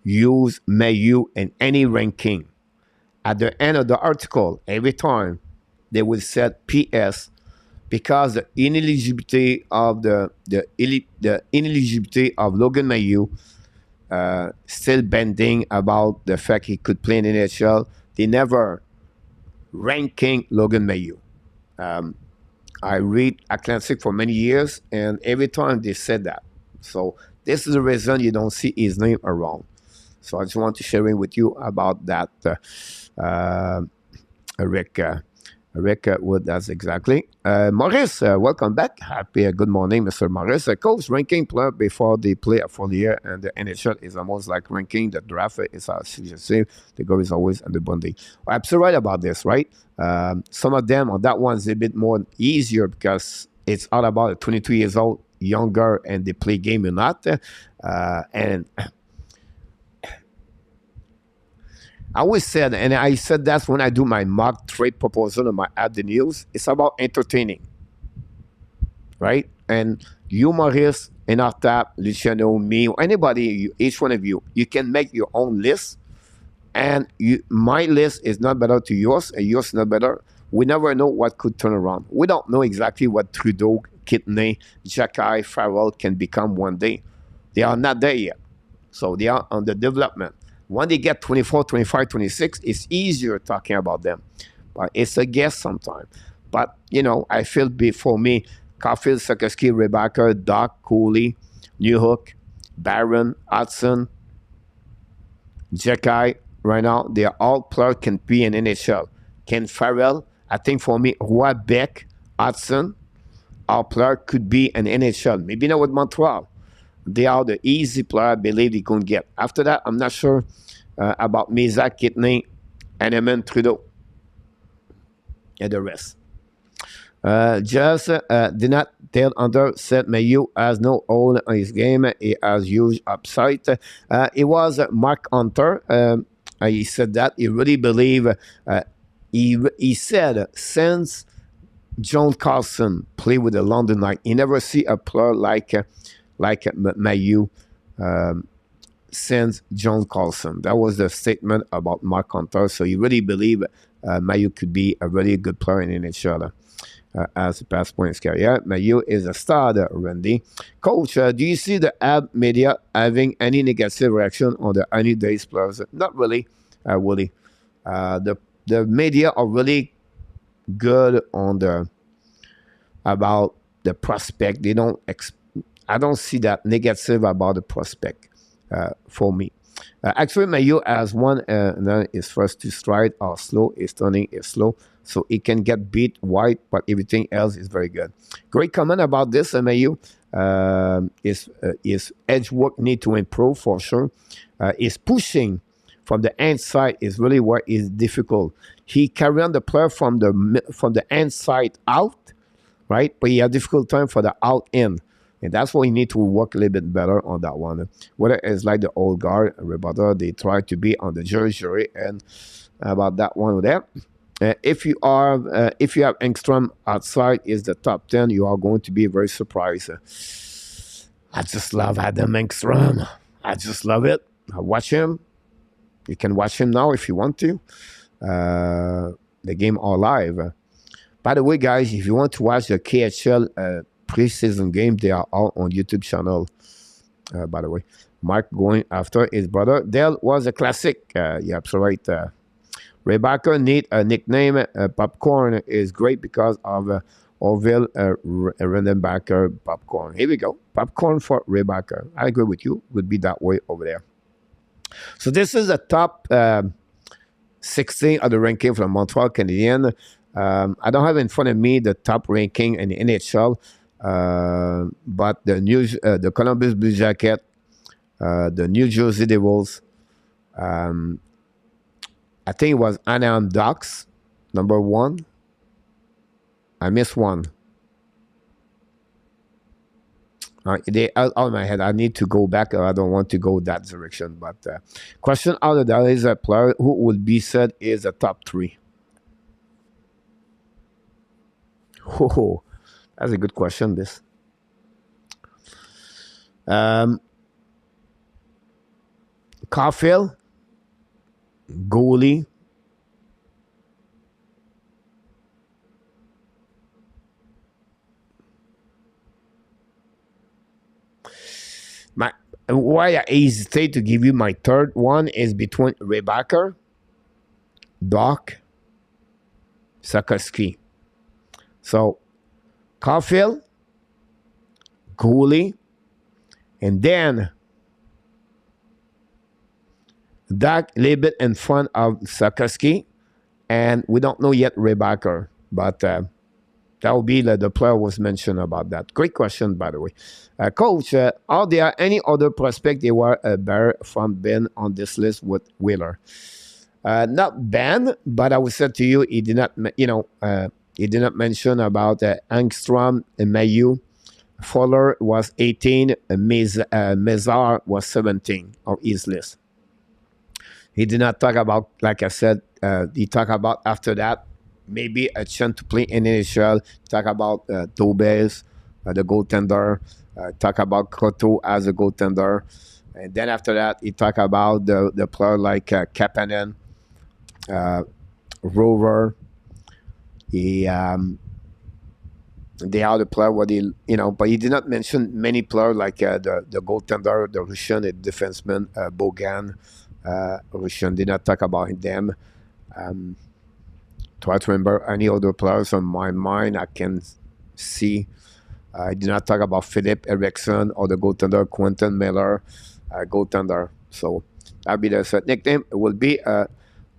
use Mailloux in any ranking. At the end of the article, every time they will set PS, because the ineligibility of the ineligibility of Logan Mailloux still bending about the fact he could play in NHL. They never ranking Logan Mailloux. I read Atlantic for many years, and every time they said that. So this is the reason you don't see his name around. So I just want to share it with you about that, Rick. Rick Wood, that's exactly. Maurice, welcome back. Happy good morning, Mr. Maurice. Coach, ranking player before they play a full year, and the NHL is almost like ranking the draft. Is the goal is always on the Bundy. I'm absolutely right about this, right? Some of them on that one is a bit more easier because it's all about a 22 years old, younger, and they play game or not. And I always said, and I said that's when I do my mock trade proposal on my At the News, it's about entertaining, right? And you, Maurice, and Artap, Luciano, me, or anybody, each one of you, you can make your own list, and my list is not better to yours, and yours is not better. We never know what could turn around. We don't know exactly what Trudeau, Kidney, Jacky, Farrell can become one day. They are not there yet. So they are on the development. When they get 24, 25, 26, it's easier talking about them. But it's a guess sometimes. But, I feel for me, Caulfield, Sakoski, Rebecca, Doc, Cooley, Newhook, Barron, Hutson, Jacky, right now, they are all players can be in NHL. Ken Farrell, I think for me, Roy Beck, Hutson, our player could be an NHL. Maybe not with Montreal. They are the easy player I believe they can get. After that, I'm not sure about Mizak, Kidney, Hanneman, Trudeau, and the rest. Just did not tell under said Mailloux has no hole on his game. He has huge upside. It was Mark Hunter. He said that. He really believe. He said since John Carlson played with the London Knights, he never see a player like Mailloux since John Carlson. That was the statement about Mark Hunter. So you really believe Mailloux could be a really good player in NHL as a past point in his career. Mailloux is a star, Randy. Coach, do you see the Habs media having any negative reaction on the any days players? Not really, Willie. The media are really good on about the prospect. They don't I don't see that negative about the prospect for me. Actually, Mailloux has one, and then his first two strides are slow. His turning is slow, so he can get beat wide, but everything else is very good. Great comment about this, Mailloux. His edge work need to improve for sure. His pushing from the inside is really what is difficult. He carry on the player from the inside out, right? But he had difficult time for the out in. And that's why you need to work a little bit better on that one. Whether it's like the old guard, Rebecca, they try to be on the jury, and about that one there. If you have Engstrom outside is the top 10, you are going to be very surprised. I just love Adam Engstrom. I just love it. I watch him. You can watch him now if you want to. The game all live. By the way, guys, if you want to watch the KHL preseason game, they are all on YouTube channel. By the way, Mark going after his brother. Dale was a classic. You're absolutely right. Ray Barker need a nickname. Popcorn is great because of Orville Redenbacher Popcorn. Here we go. Popcorn for Ray Barker. I agree with you. Would be that way over there. So this is the top 16 of the ranking from Montreal Canadiens. I don't have in front of me the top ranking in the NHL, but the Columbus Blue Jacket, the New Jersey Devils, I think it was Anaheim Ducks, number 1. I missed one. They out of my head. I need to go back. I don't want to go that direction. But question out of that is a player who would be said is a top 3. Oh, that's a good question. This. Caulfield, goalie. Why I hesitate to give you my third one is between Ray Barker, Doc, Sakoski. So, Caulfield, goalie, and then Doc a little bit in front of Sakoski, and we don't know yet Ray Barker, but that will be the player was mentioned about that. Great question, by the way. Coach, are there any other prospects they were better from Ben on this list with Wheeler? Not Ben, but I would say to you, he did not, he did not mention about Engstrom and Mailloux. Fuller was 18, Mézard was 17 on his list. He did not talk about, like I said, he talked about after that, maybe a chance to play in NHL. Talk about Tobes, the goaltender. Talk about Koto as a goaltender. And then after that, he talked about the player like Kapanen, Rover. The other player, what he, but he did not mention many players like the goaltender, the Russian, the defenseman, Bogan. Russian did not talk about them. Try to remember any other players on my mind I can see. I did not talk about Philip Eriksson or the goaltender Quentin Miller, goaltender. So that'll be the nickname. It will be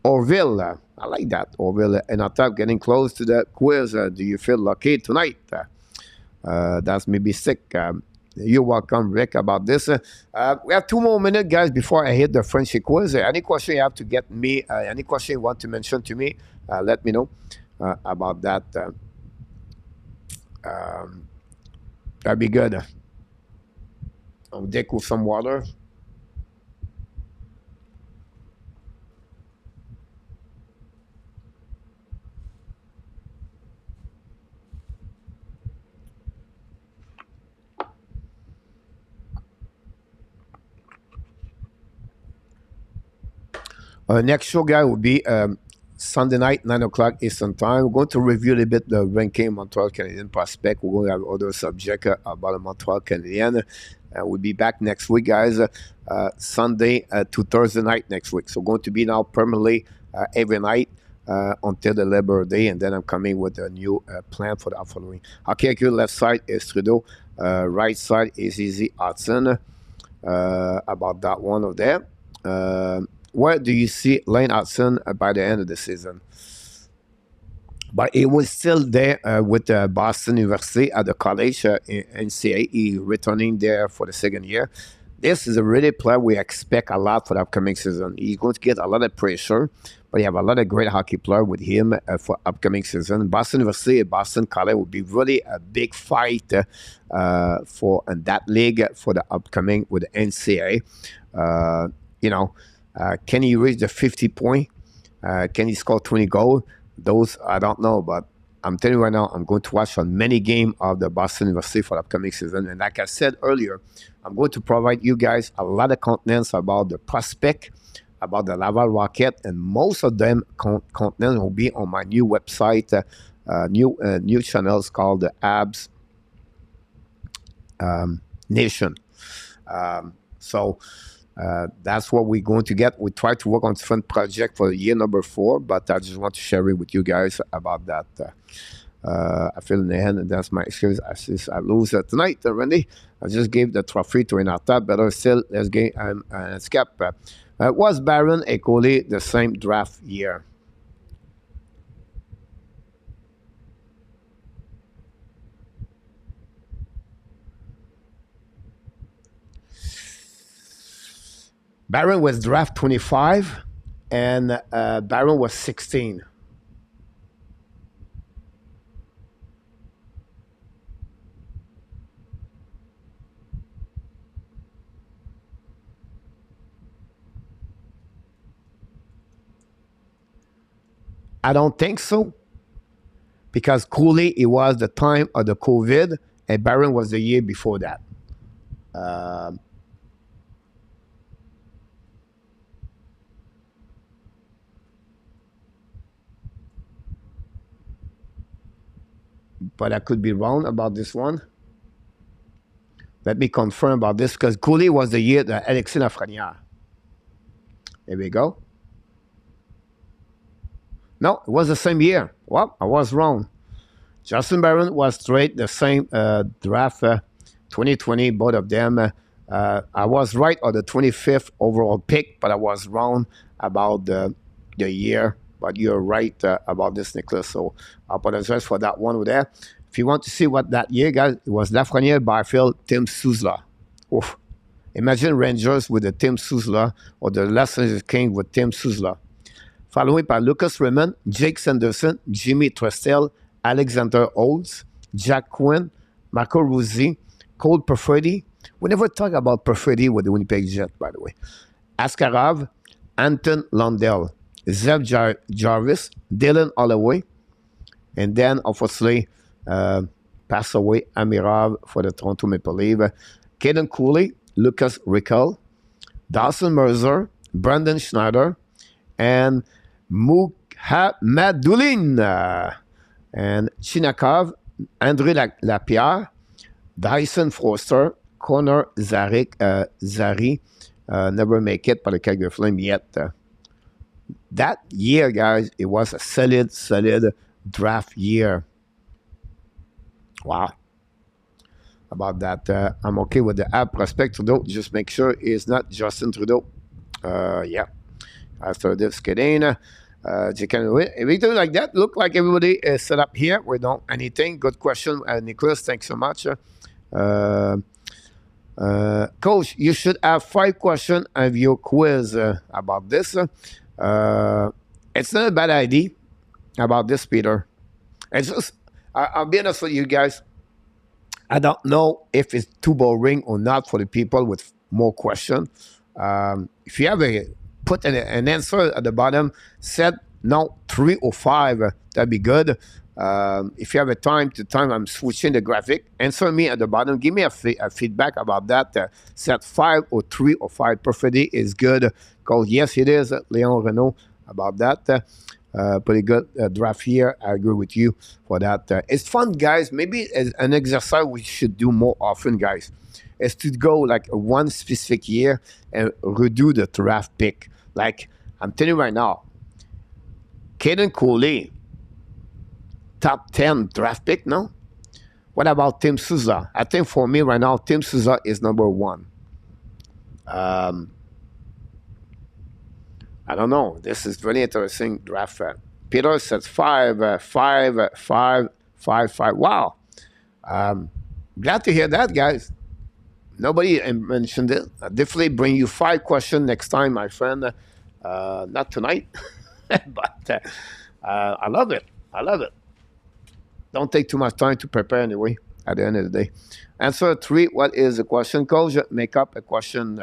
Orville. I like that, Orville. And on top, getting close to the quiz. Do you feel lucky tonight? That's maybe sick. You're welcome, Rick, about this. We have 2 more minutes, guys, before I hit the Frenchy Quiz. Any question you have to get me, any question you want to mention to me, let me know about that. That'd be good. I'll dig with some water. Next show, guy, will be Sunday night, 9 o'clock Eastern Time. We're going to review a little bit the ranking Montreal Canadiens prospect. We're going to have other subject about the Montreal Canadiens. We'll be back next week, guys, Sunday to Thursday night next week. So going to be now permanently every night until the Labor Day, and then I'm coming with a new plan for the following. Okay, left side is Trudeau, right side is Easy Hutson. About that one over there. Where do you see Lane Hutson by the end of the season? But he was still there with Boston University at the college NCAA. He returning there for the second year. This is a really player we expect a lot for the upcoming season. He's going to get a lot of pressure, but you have a lot of great hockey players with him for upcoming season. Boston University and Boston College will be really a big fight for in that league for the upcoming with the NCAA. Can he reach the 50 point? Can he score 20 goals? Those, I don't know, but I'm telling you right now, I'm going to watch on many games of the Boston University for the upcoming season. And like I said earlier, I'm going to provide you guys a lot of contents about the prospect, about the Laval Rocket, and most of them content will be on my new website, new channels called the Habs Nation. So that's what we're going to get. We try to work on different project for year number 4, but I just want to share it with you guys about that. I feel in the hand, and that's my excuse. I lose tonight, Randy. I just gave the trophy to Renata. Better still, let's get Scap. Was Barron and Coley the same draft year? Barron was draft 25, and Barron was 16. I don't think so, because Cooley, it was the time of the COVID, and Barron was the year before that. But I could be wrong about this one. Let me confirm about this, because Cooley was the year that Alexandre Lafrenière. There we go. No, it was the same year. Well, I was wrong. Justin Barron was straight the same draft 2020, both of them. I was right on the 25th overall pick, but I was wrong about the year. But you're right about this, Nicholas. So I apologize for that one over there. If you want to see what that year, guys, it was Lafrenière, Barfield, Tim Souza. Oof. Imagine Rangers with the Tim Souza, or the Los Angeles Kings with Tim Souza. Followed by Lucas Raymond, Jake Sanderson, Jimmy Trestel, Alexander Olds, Jack Quinn, Marco Ruzzi, Cole Perfetti. We never talk about Perfetti with the Winnipeg Jets, by the way. Askarov, Anton Lundell, Zeb Jarvis, Dylan Holloway, and then, obviously, passed away Amirov for the Toronto Maple Leafs. Caden Cooley, Lucas Rickel, Dawson Mercer, Brandon Schneider, and Muhammadulin, and Chinakov, André Lapierre, Dyson Foster, Connor Zari, never make it by the Calgary Flame yet. That year, guys, it was a solid draft year. Wow. About that, I'm okay with the app prospect Trudeau. Just make sure it's not Justin Trudeau. Yeah. After this, Canadian, everything like that. Look like everybody is set up here. We don't anything. Good question, Nicholas. Thanks so much. Coach, you should have 5 questions of your quiz about this. It's not a bad idea about this, Peter. It's just, I'll be honest with you guys. I don't know if it's too boring or not for the people with more questions. If you have put an answer at the bottom, said no 3 or 5, that'd be good. If you have a time to time, I'm switching the graphic. Answer me at the bottom. Give me a feedback about that. Set 5 or 3 or 5 perfectly is good. Because yes, it is. Leon Renault about that. Pretty good draft here. I agree with you for that. It's fun, guys. Maybe an exercise we should do more often, guys, is to go like one specific year and redo the draft pick. Like, I'm telling you right now, Caden Cooley, top 10 draft pick, no? What about Tim Souza? I think for me right now, Tim Souza is number 1. I don't know. This is really interesting draft. Peter says 5, 5, 5, 5, 5. Wow. Glad to hear that, guys. Nobody mentioned it. I'll definitely bring you 5 questions next time, my friend. Not tonight, but I love it. I love it. Don't take too much time to prepare anyway, at the end of the day. Answer 3, what is the question, Coach? Make up a question.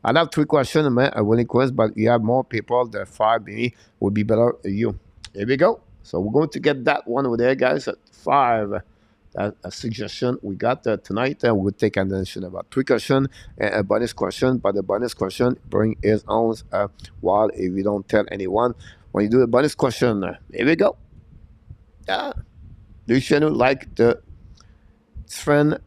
I have 3 questions, a winning quiz, but you have more people. The 5 maybe would be better than you. Here we go. So we're going to get that one over there, guys, at 5. That's a suggestion we got tonight. We'll take attention about 3 questions and a bonus question. But the bonus question bring his own while if you don't tell anyone. When you do the bonus question, here we go. Yeah. Luciano like the friend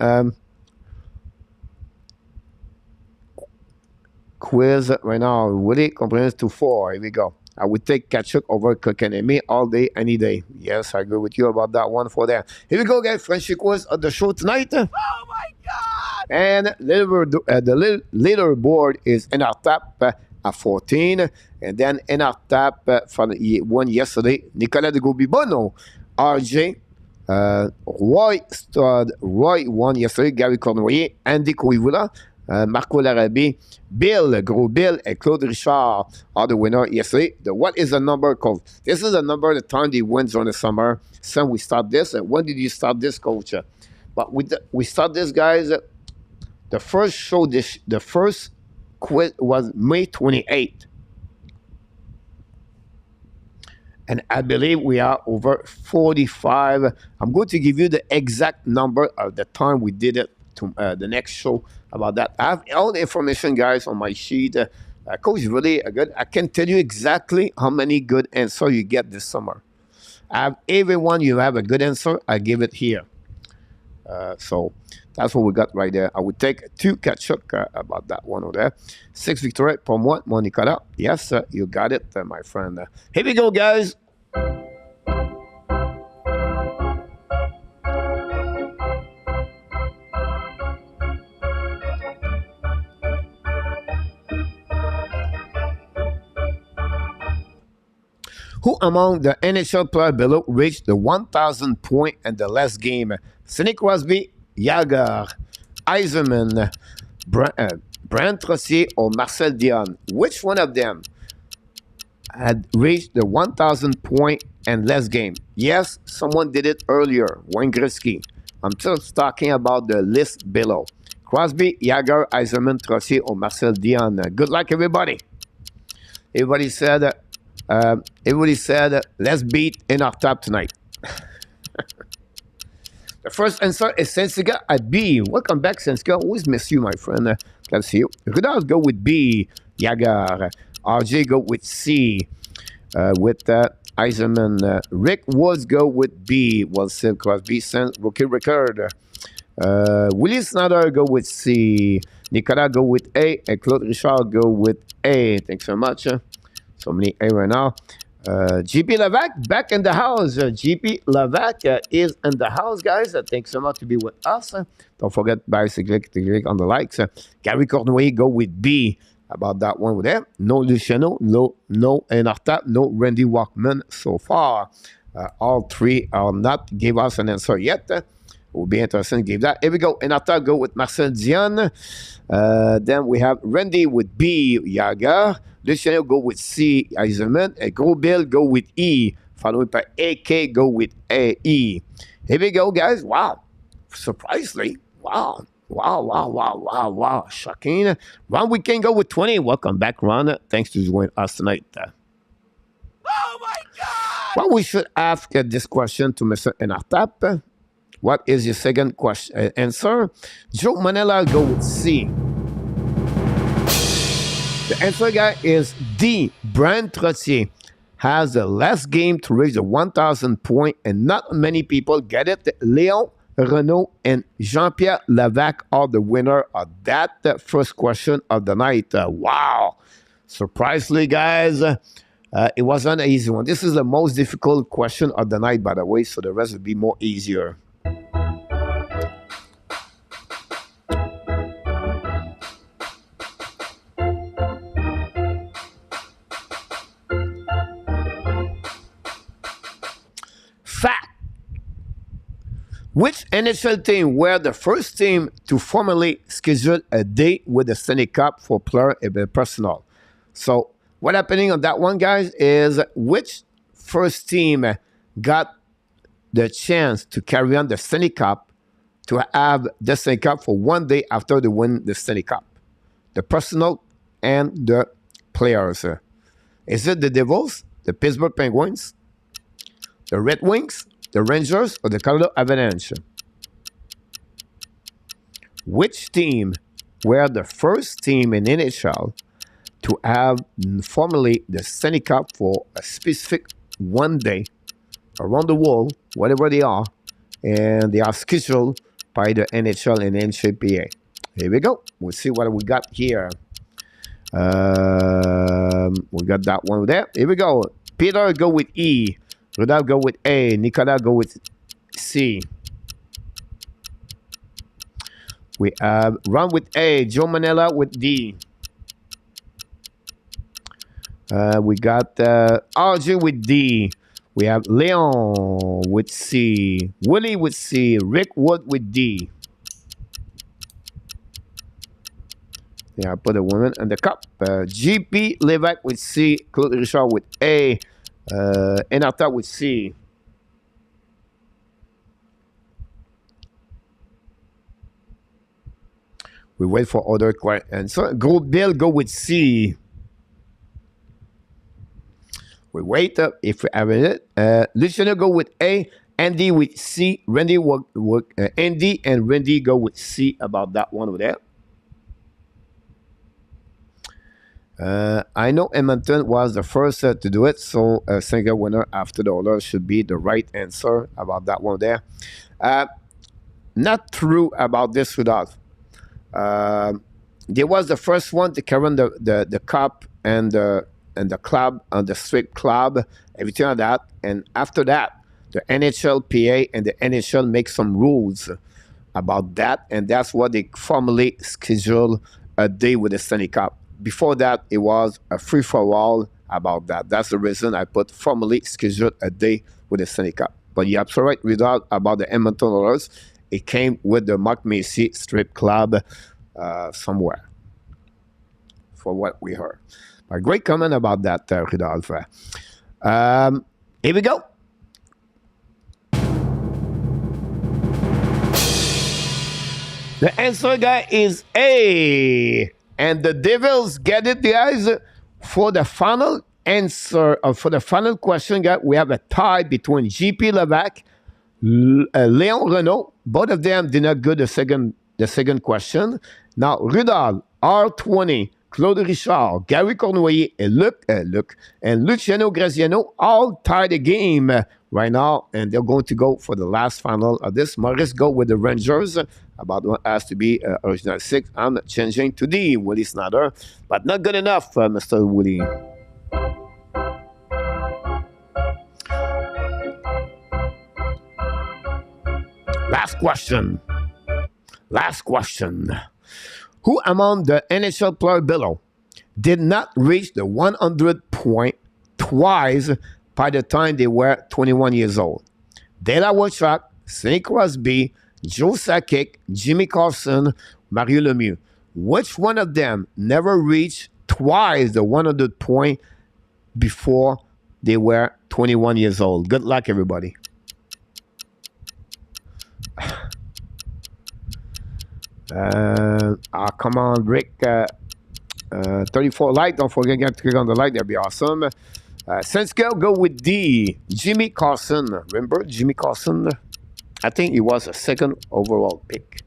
quiz right now. Really comprehensive to 4. Here we go. I would take ketchup over Kokanemi all day, any day. Yes, I agree with you about that one for that. Here we go, guys. Frenchy Quiz of the show tonight. Oh my God! And the leaderboard is in our top at 14. And then in our top from the one yesterday, Nicolas de Gobibono, RJ, Roy won yesterday, Gary Cournoyer, Andy Coivula, Marco Larabie, Bill, Gros Bill, and Claude Richard are the winner yesterday. What is the number called? This is the number the time they wins during the summer. So we start this. When did you start this, Coach? But we start this, guys. The first quiz was May 28th. And I believe we are over 45. I'm going to give you the exact number of the time we did it to the next show about that. I have all the information, guys, on my sheet. Coach is really good. I can tell you exactly how many good answers you get this summer. I have everyone you have a good answer, I give it here. So that's what we got right there. I would take 2 ketchup about that one over there. 6 victory from what, Monica? Yes, you got it, my friend. Here we go, guys. Who among the NHL players below reached the 1,000 point and the last game? Sidney Crosby, Yager, Eiserman, Brent Rossier, or Marcel Dion? Which one of them had reached the 1,000 point and less game? Yes, someone did it earlier, Wayne Gretzky. I'm just talking about the list below. Crosby, Yager, Eiserman, Rossier, or Marcel Dion. Good luck, everybody. Everybody said, let's beat in our top tonight. The first answer is Sensiga at B. Welcome back, Sensiga. Always miss you, my friend. Glad to see you. Rudolph go with B. Yagar. RJ go with C. With Eisenman. Rick Woods go with B. Well said, Crosby. Rookie record. Willie Snyder go with C. Nicolas go with A. And Claude Richard go with A. Thanks so much. So many A right now. GP Lavac back in the house. GP Lavac is in the house, guys. Thanks so much to be with us. Don't forget to click on the likes. Gary Cournoyer go with B. About that one with them. No Luciano, no Enarta, no Randy Walkman so far. All 3 are not gave us an answer yet. It will be interesting to give that. Here we go. Enarta go with Marcel Dion. Then we have Randy with B. Yaga. Luciano go with C. Eisenman. And Gros Bill go with E. Followed by AK go with E. Here we go, guys. Wow. Surprisingly. Wow. Wow. Shocking. Ron, we can go with 20. Welcome back, Ron. Thanks to joining us tonight. Oh my God! Well, we should ask this question to Mr. Enartap. What is your second question answer? Joe Manella go with C. The answer, guy, is D. Brent Rossier has the last game to reach the 1,000 point, and not many people get it. Léon Renaud and Jean-Pierre Lavac are the winner of that first question of the night. Wow. Surprisingly, guys, it wasn't an easy one. This is the most difficult question of the night, by the way, so the rest will be more easier. Fact. Which NHL team were the first team to formally schedule a date with the Stanley Cup for player and personnel? So what happening on that one, guys, is which first team got the chance to carry on the Stanley Cup, to have the Stanley Cup for one day after they win the Stanley Cup? The personnel and the players. Is it the Devils, the Pittsburgh Penguins, The Red Wings, the Rangers, or the Colorado Avalanche? Which team were the first team in NHL to have formally the Stanley Cup for a specific one day around the world, whatever they are, and they are scheduled by the NHL and NCPA? Here we go. We'll see what we got here. We got that one there. Here we go. Peter go with E. Rudolph go with A. Nicolas go with C. We have Ron with A. Joe Manella with D. We got RJ with D. We have Leon with C. Willie with C. Rick Wood with D. Yeah, I put a woman in the cup. GP Levac with C. Claude Richard with A. Enarta with C. We wait for other questions. So Group Bill go with C. We wait if we have it. Luciano go with A. Andy with C. Randy Andy and Randy go with C about that one over there. I know Edmonton was the first to do it, so a single winner after the order should be the right answer about that one there. Not true about this, Rudolph. They was the first one to carry the cup and the club and the strip club, everything like that. And after that, the NHLPA and the NHL make some rules about that, and that's what they formally schedule a day with the Stanley Cup. Before that, it was a free-for-all about that. That's the reason I put formally scheduled a day with the Stanley Cup. But you're absolutely right, result about the Edmonton Oilers. It came with the Mark Macy Strip Club somewhere, for what we heard. A great comment about that, Rudolph. Here we go. The answer, guy, is A. And the Devils get it, guys. For the final answer, for the final question, guys, we have a tie between GP Levac, Leon Renault. Both of them did not get the second question. Now, Rudolph, R20, Claude Richard, Gary Cournoyer, and Luciano Graziano all tied the game right now, and they're going to go for the last final of this. Maurice go with the Rangers. About what has to be original 6. I'm changing to D, Willie Snyder, but not good enough, Mr. Willie. Last question. Who among the NHL player below did not reach the 100 point twice by the time they were 21 years old? Dela Wachak, Sidney Crosby, Joe Sakic, Jimmy Carlson, Mario Lemieux. Which one of them never reached twice the 100 point before they were 21 years old? Good luck, everybody. Come on, Rick. 34 like. Don't forget to click on the like. That'd be awesome. Since go with D. Jimmy Carlson. Remember Jimmy Carlson? I think he was a second overall pick.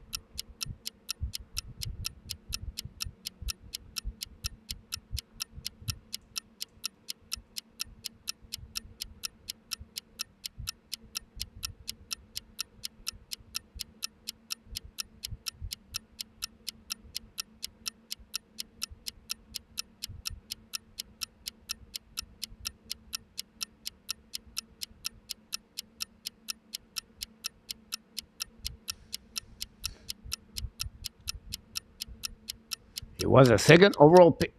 He was a second overall pick.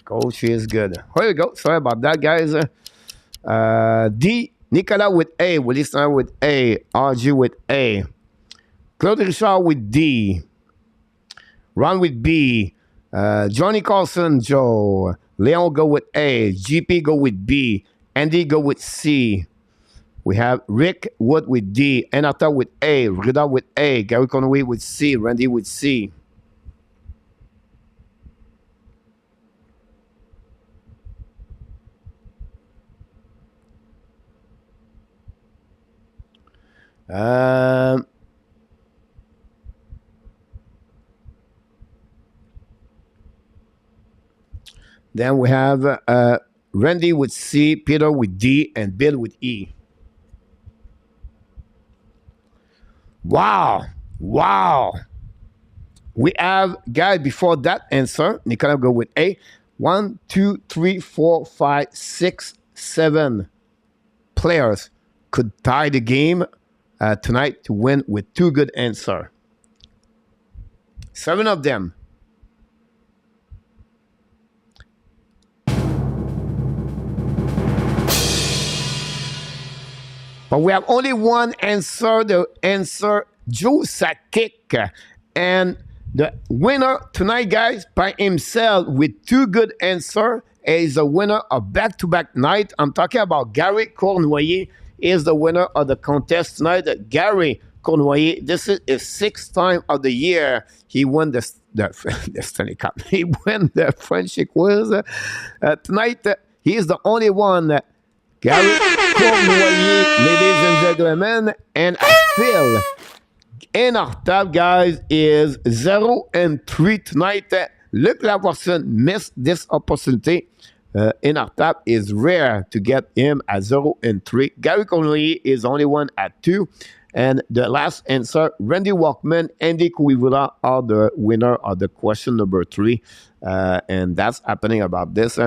Coach is good. Here you go. Sorry about that, guys. D. Nicolas with A. Willie Snyder with A. RG with A. Claude Richard with D. Ron with B. Johnny Carlson, Joe. Leon go with A. GP go with B. Andy go with C. We have Rick Wood with D, Enata with A, Rida with A, Gary Conway with C, Randy with C. Then we have Randy with C, Peter with D, and Bill with E. Wow. Wow. We have, guys, before that answer, Nicolas go with A. 1, 2, 3, 4, 5, 6, 7 players could tie the game tonight to win with 2 good answers. 7 of them. But we have only one answer, the answer Joe Sakic. And the winner tonight, guys, by himself with 2 good answers, is the winner of back-to-back night. I'm talking about Gary Cournoyer is the winner of the contest tonight. Gary Cournoyer, this is his 6th time of the year. He won the Stanley Cup. He won the Frenchy Quiz. Tonight, he is the only one. Gary Cournoyer, ladies and gentlemen, and I feel in our top, guys, is 0-3 tonight. Luc Lavorson missed this opportunity. In our top is rare to get him at 0-3. Gary Cournoyer is only one at 2. And the last answer, Randy Walkman, Andy Kuivula are the winner of the question number 3. And that's happening about this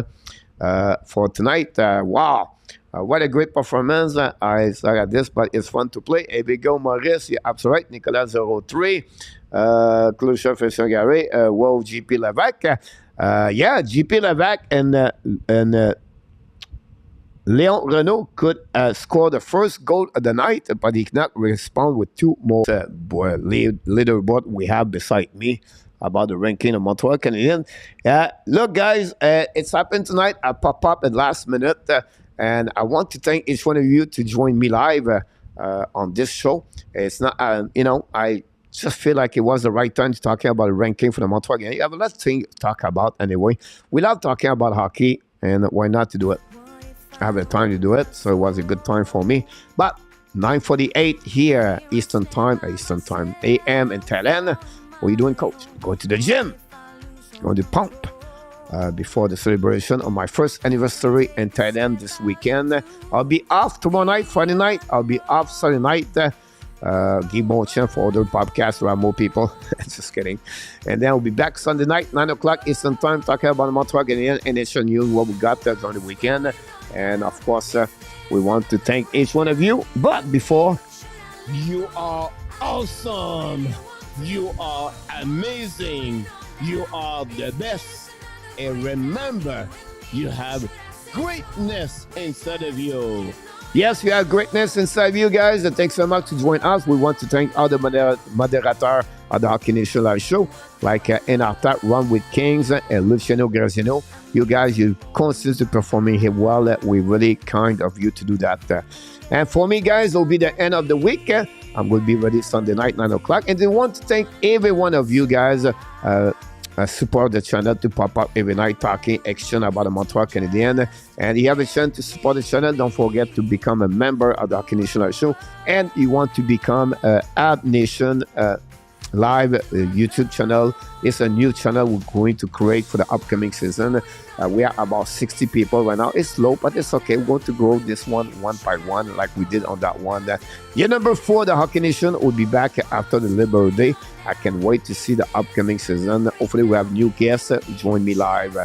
for tonight. Wow. What a great performance. I suck at this, but it's fun to play. Here we go, Maurice. You're absolutely right. Nicolas 03. Clocher Fession Gary. Whoa, GP Levac. Yeah, GP Levac and Leon Renault could score the first goal of the night, but he cannot respond with 2 more leaderboard we have beside me about the ranking of Montreal Canadiens. Look, guys, it's happened tonight. I pop up at last minute. And I want to thank each one of you to join me live on this show. It's not, I just feel like it was the right time to talk about the ranking for the Montreal Canadiens. You have a lot of things to talk about anyway. We love talking about hockey, and why not to do it? I have the time to do it, so it was a good time for me. But 9:48 here, Eastern Time, AM in Thailand. What are you doing, Coach? Going to the gym. Going to pump. Before the celebration of my first anniversary in Thailand this weekend. I'll be off tomorrow night, Friday night. I'll be off Saturday night. Give more chance for other podcasts where more people. Just kidding. And then I'll be back Sunday night, 9 o'clock Eastern Time, talking about the Montreal Canadiens and NHL news, what we got on the weekend. And of course, we want to thank each one of you. But before, you are awesome. You are amazing. You are the best. And remember, you have greatness inside of you. Yes, you have greatness inside of you, guys. And thanks so much to join us. We want to thank all the moderators of the Hockey Nation Live Show, like in our top Run with Kings and Luciano GRAZIANO. You guys, you constantly performing here well. We're really kind of you to do that. And for me, guys, it'll be the end of the week. I'm going to be ready Sunday night, 9 o'clock. And I want to thank every one of you guys support the channel to pop up every night talking action about the Montreal Canadiens. And you have a chance to support the channel. Don't forget to become a member of the Hockey Nation Live Show. And you want to become Habs Nation Live YouTube channel. It's a new channel we're going to create for the upcoming season. We are about 60 people right now. It's slow, but it's okay. We're going to grow this one by one like we did on that one. Year number 4, the Hockey Nation will be back after the Labor Day. I can wait to see the upcoming season. Hopefully we have new guests. Join me live.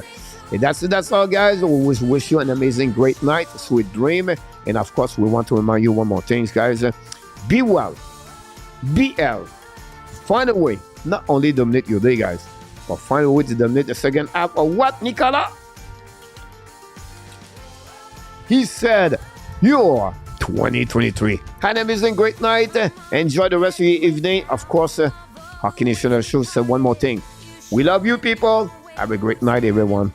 And that's all, guys. We wish you an amazing, great night, sweet dream. And of course, we want to remind you one more thing, guys. Be well. Be healthy. Find a way, not only dominate your day, guys, but find a way to dominate the second half of what, Nicolas? He said, you're 2023. Have an amazing, great night. Enjoy the rest of your evening. Of course, Hockey Nation Show said one more thing. We love you, people. Have a great night, everyone.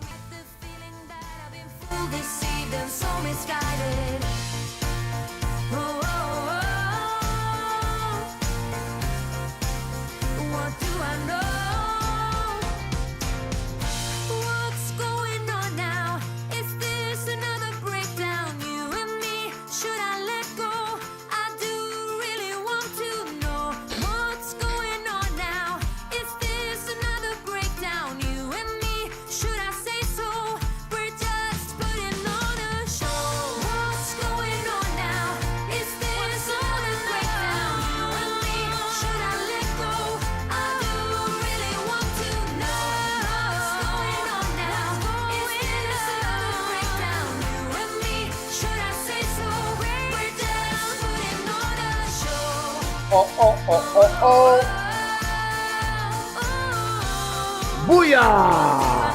Booyah!